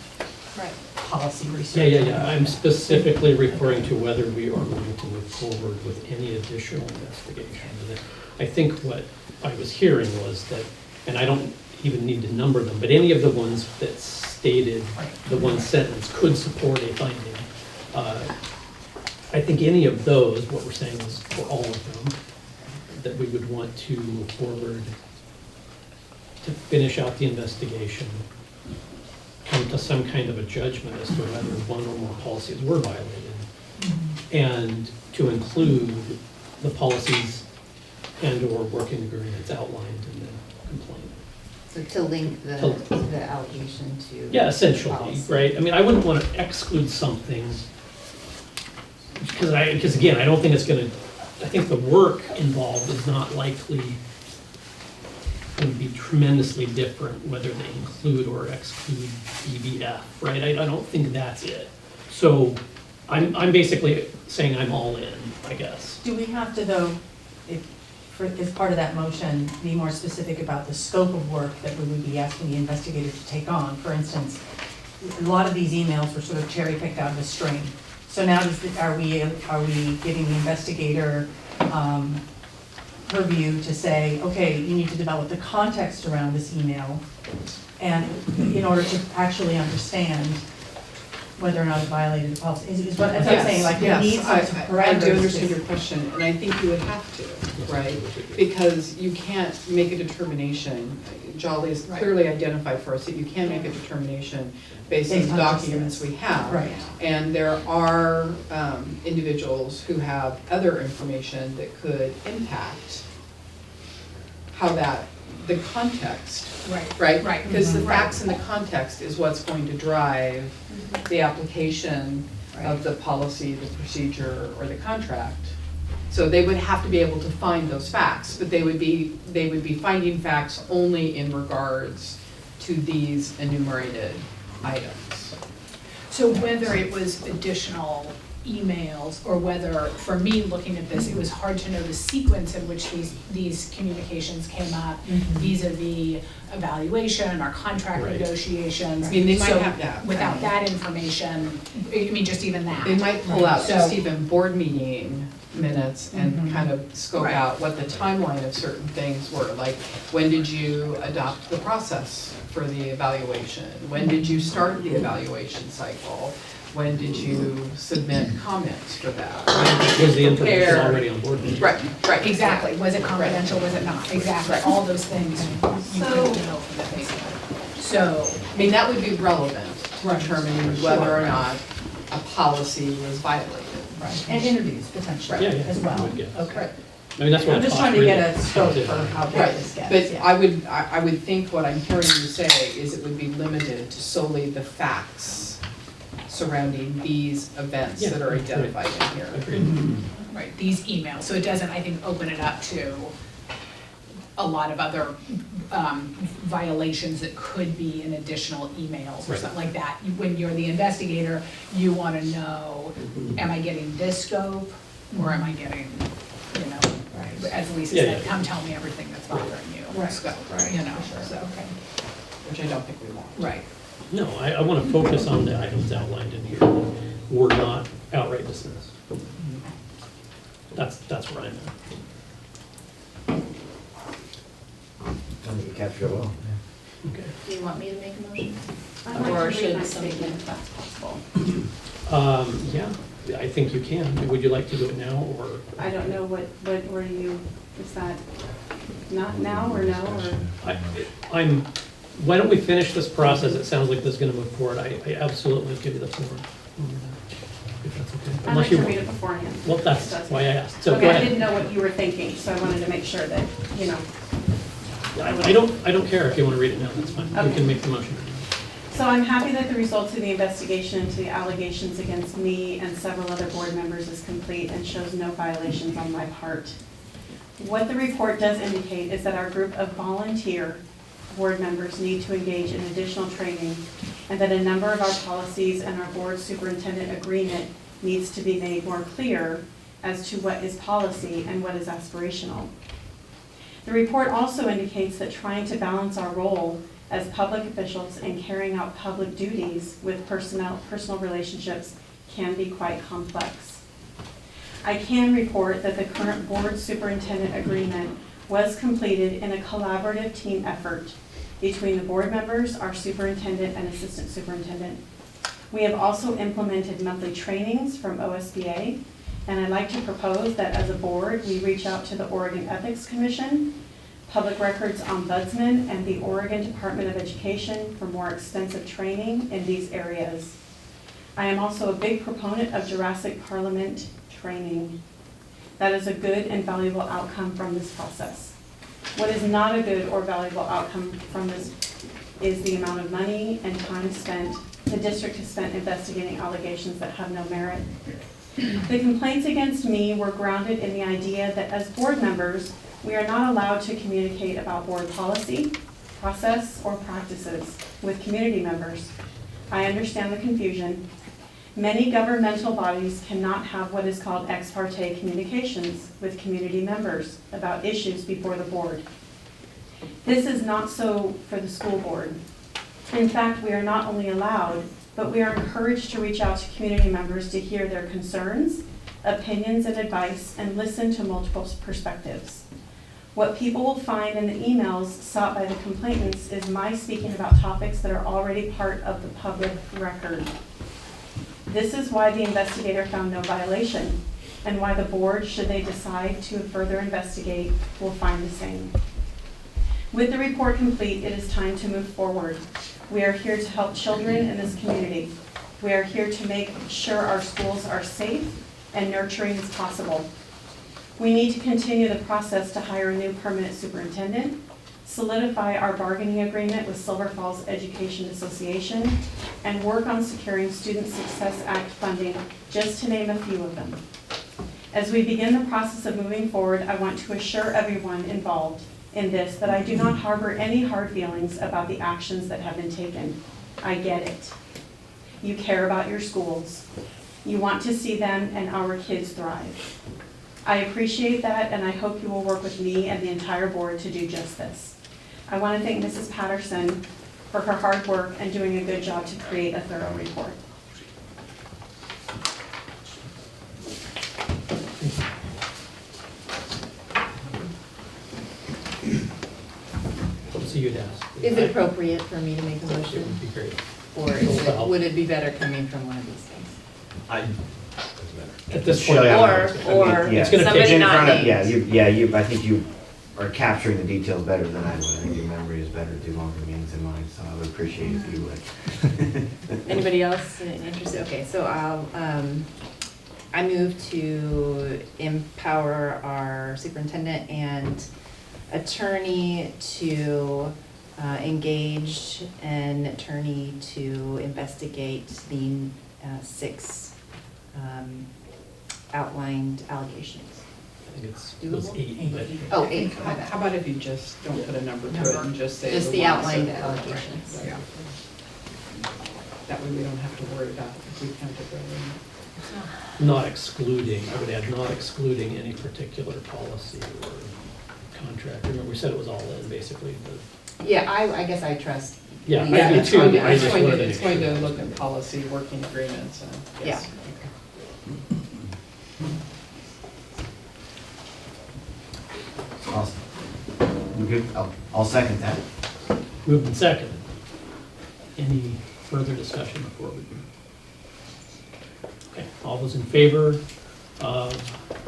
policy research? Yeah. I'm specifically referring to whether we are going to move forward with any additional investigation. And I think what I was hearing was that, and I don't even need to number them, but any of the ones that stated the one sentence could support a finding. I think any of those, what we're saying is for all of them, that we would want to move forward to finish out the investigation, come to some kind of a judgment as to whether one or more policies were violated, and to include the policies and/or working agreements outlined in the complaint. So to link the allegation to. Yeah, essentially, policy. right? I mean, I wouldn't want to exclude something, because again, I don't think it's gonna, I think the work involved is not likely going to be tremendously different whether they include or exclude BBF, right? I don't think that's it. So I'm basically saying I'm all in, I guess. Do we have to, though, as part of that motion, be more specific about the scope of work that we would be asking the investigator to take on? For instance, a lot of these emails were sort of cherry-picked out of a string. So now are we giving the investigator purview to say, okay, you need to develop the context around this email, and in order to actually understand whether or not it violated the policy, is what I'm saying, like, we need some parameters. I do understand your question, and I think you would have to, right? Because you can't make a determination, Jolly has Right. clearly identified for us that you can make a determination based on Based the on just documents this. we have. Right. And there are individuals who have other information that could impact how the context, Right. right? Right. Because the Mhm. facts and the context is what's going to drive the application of the policy, the procedure, or the contract. So they would have to be able to find those facts, but they would be finding facts only in regards to these enumerated items. So whether it was additional emails, or whether, for me, looking at this, it was hard to know the sequence in which these communications came up vis-à-vis evaluation or contract Right. negotiations. I mean, they might So have that. without that information, I mean, just even that. They might pull out So- just even board meeting minutes and Mhm. kind of scope Right. out what the timeline of certain things were. Like, when did you adopt the process for the evaluation? When did you start the evaluation cycle? When did you submit comments for that? When did you Was the information prepare- already on board? Right, right. Exactly, was it confidential, was it not? Exactly, all those things you So- couldn't know from the face of it. So, I mean, that would be relevant to Right. determining whether or not a policy was violated. Right, and interviews potentially Yeah, yeah, as well. I would guess. Okay. I mean, that's what I'm the just cost trying to get really a scope comes in. for how big Right, this gets. but yeah. I would think what I'm hearing you say is it would be limited to solely the facts surrounding these events Yeah, that are right. identified in here. Agreed. right, these emails, so it doesn't, I think, open it up to a lot of other violations that could be in additional emails or Right. something like that. When you're the investigator, you wanna know, am I getting this scope, or am I getting, you know, as Lisa Yeah, said, yeah. come tell me everything that's bothering you, Right. scope, you know, so, okay. Which I don't think we want. Right. No, I want to focus on the items outlined in here that were not outright dismissed. That's where I'm at. I think you captured it well. Okay. Do you want me to make a motion? I'd like Or to should read my somebody- statement if that's possible. Yeah, I think you can. Would you like to do it now, or? I don't know what were you, is that not now or no, or? Why don't we finish this process? It sounds like this is going to move forward. I absolutely give you the floor. If that's okay. I'd Unless like you to want. read it beforehand. Well, that's why I asked. So go Okay, I ahead. didn't know what you were thinking, so I wanted to make sure that, you know. I don't care if you want to read it now, that's fine. You Okay. can make the motion. So I'm happy that the results of the investigation into the allegations against me and several other board members is complete and shows no violations on my part. What the report does indicate is that our group of volunteer board members need to engage in additional training, and that a number of our policies and our board superintendent agreement needs to be made more clear as to what is policy and what is aspirational. The report also indicates that trying to balance our role as public officials and carrying out public duties with personal relationships can be quite complex. I can report that the current board superintendent agreement was completed in a collaborative team effort between the board members, our superintendent, and assistant superintendent. We have also implemented monthly trainings from OSBA, and I'd like to propose that as a board, we reach out to the Oregon Ethics Commission, Public Records Ombudsman, and the Oregon Department of Education for more extensive training in these areas. I am also a big proponent of Jurassic Parliament training. That is a good and valuable outcome from this process. What is not a good or valuable outcome from this is the amount of money and time spent, the district has spent investigating allegations that have no merit. The complaints against me were grounded in the idea that as board members, we are not allowed to communicate about board policy, process, or practices with community members. I understand the confusion. Many governmental bodies cannot have what is called ex parte communications with community members about issues before the board. This is not so for the school board. In fact, we are not only allowed, but we are encouraged to reach out to community members to hear their concerns, opinions, and advice, and listen to multiple perspectives. What people will find in the emails sought by the complainants is my speaking about topics that are already part of the public record. This is why the investigator found no violation, and why the board, should they decide to further investigate, will find the same. With the report complete, it is time to move forward. We are here to help children in this community. We are here to make sure our schools are safe and nurturing as possible. We need to continue the process to hire a new permanent superintendent, solidify our bargaining agreement with Silver Falls Education Association, and work on securing Student Success Act funding, just to name a few of them. As we begin the process of moving forward, I want to assure everyone involved in this that I do not harbor any hard feelings about the actions that have been taken. I get it. You care about your schools. You want to see them and our kids thrive. I appreciate that, and I hope you will work with me and the entire board to do just this. I want to thank Mrs. Patterson for her hard work and doing a good job to create a thorough report. So you'd ask. Is it appropriate for me to make a It motion? would be great. Or would it be better coming from one of these things? Doesn't matter. At this point. Or Yeah. It's gonna somebody take- in not front of, named. I think you are capturing the details better than I would. I think your memory is better to do longer meetings than mine, so I would appreciate if you would. Anybody else interested? Okay, so I move to empower our superintendent and attorney to engage an attorney to investigate the 6 outlined allegations. I think it was 8, but. Oh, 8. How about if you just don't put a number to it and just say. Just the ones outlined that- allegations. Yeah. That way we don't have to worry about if we count it right. Not excluding, I would add, not excluding any particular policy or contract. Remember, we said it was all in, basically, but, Yeah, I guess I trust. yeah, Yeah, I do It's too. going to, I just wanted to it's make going sure. to look at policy, working agreements, and, yes. Awesome. We good? I'll second that. Moved and seconded. Any further discussion before we? Okay, all those in favor of,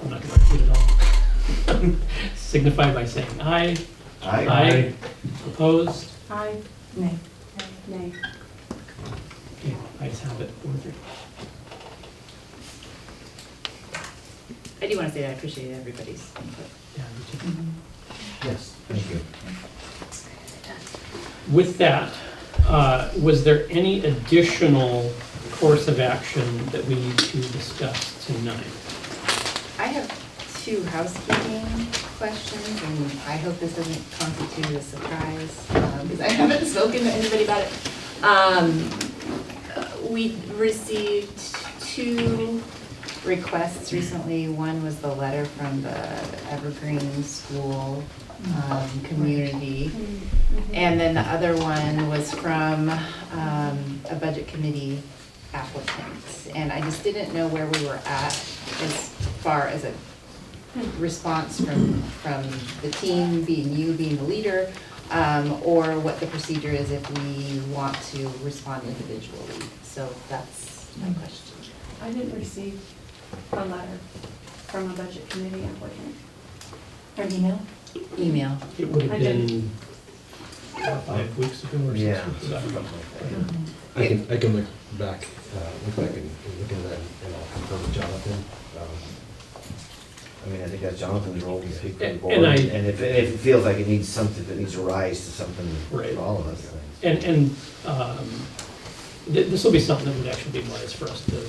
I'm not gonna repeat it all. Signify by saying aye. Aye. Opposed? Aye. Nay. Nay. Okay, ayes have it, 4-3. I do want to say that I appreciate everybody's input. Yeah, me too. Yes, thank you. With that, was there any additional course of action that we need to discuss tonight? I have 2 housekeeping questions, and I hope this doesn't constitute a surprise, because I haven't spoken to anybody about it. We received 2 requests recently. One was the letter from the Evergreen School community. And then the other one was from a budget committee applicant. And I just didn't know where we were at as far as a response from the team, being you, being the leader, or what the procedure is if we want to respond individually. So that's my question. I didn't receive a letter from a budget committee applicant. Or email? Email. It would I have been 4 or 5 weeks ago or 6 Yeah. weeks ago. I can look back and look at that, and I'll confirm with Jonathan. I mean, I think that's Jonathan's role to speak for the And board. I- And if it feels like it needs something, that needs to rise to something Right. for all of us. And this will be something that would actually be wise for us to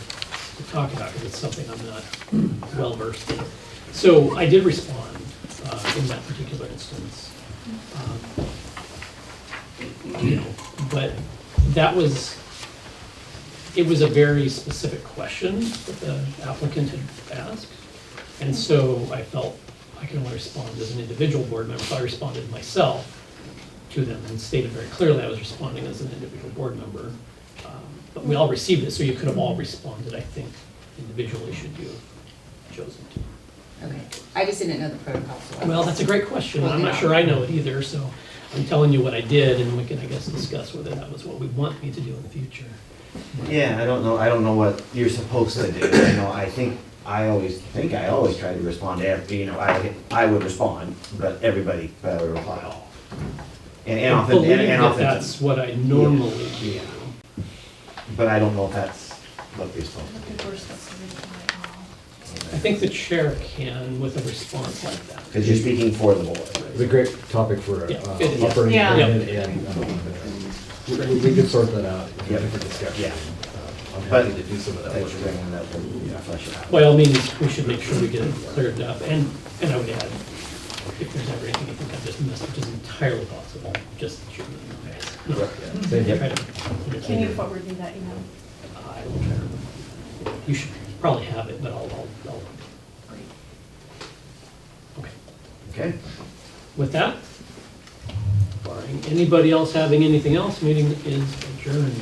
talk about, because it's something I'm not well versed in. So I did respond in that particular instance. But it was a very specific question that the applicant had asked. And so I felt I could only respond as an individual board member, so I responded myself to them and stated very clearly I was responding as an individual board member. But we all received it, so you could have all responded, I think, individually should you have chosen to. Okay, I just didn't know the protocol, so. I Well, was- that's a great question. I'm not sure I know it either, so I'm telling you what I did, and we can, I guess, discuss whether that was what we want me to do in the future. Yeah, I don't know what you're supposed to do, you know, I always try to respond to every, you know, I would respond, but everybody better reply all. And I often, believe and that often, that's what I normally do. Yeah. But I don't know if that's what you're supposed to I think the chair can with a response like that. because you're speaking for the board. It's a great topic for Yeah, it is. upper Yeah. and we could sort that out in Yeah. a different discussion. Yeah. I'm But- happy to do some of that Thanks work. for bringing that up, and flesh it out. By all means, we should make sure we get it cleared up, and I would add, if there's ever anything you think I just missed, which is entirely possible, just shoot me an email. Yeah, same here. Try to- Can you forward me that email? I will try to remember. You should probably have it, but I'll. Okay. Okay? With that, barring anybody else having anything else, meeting is adjourned.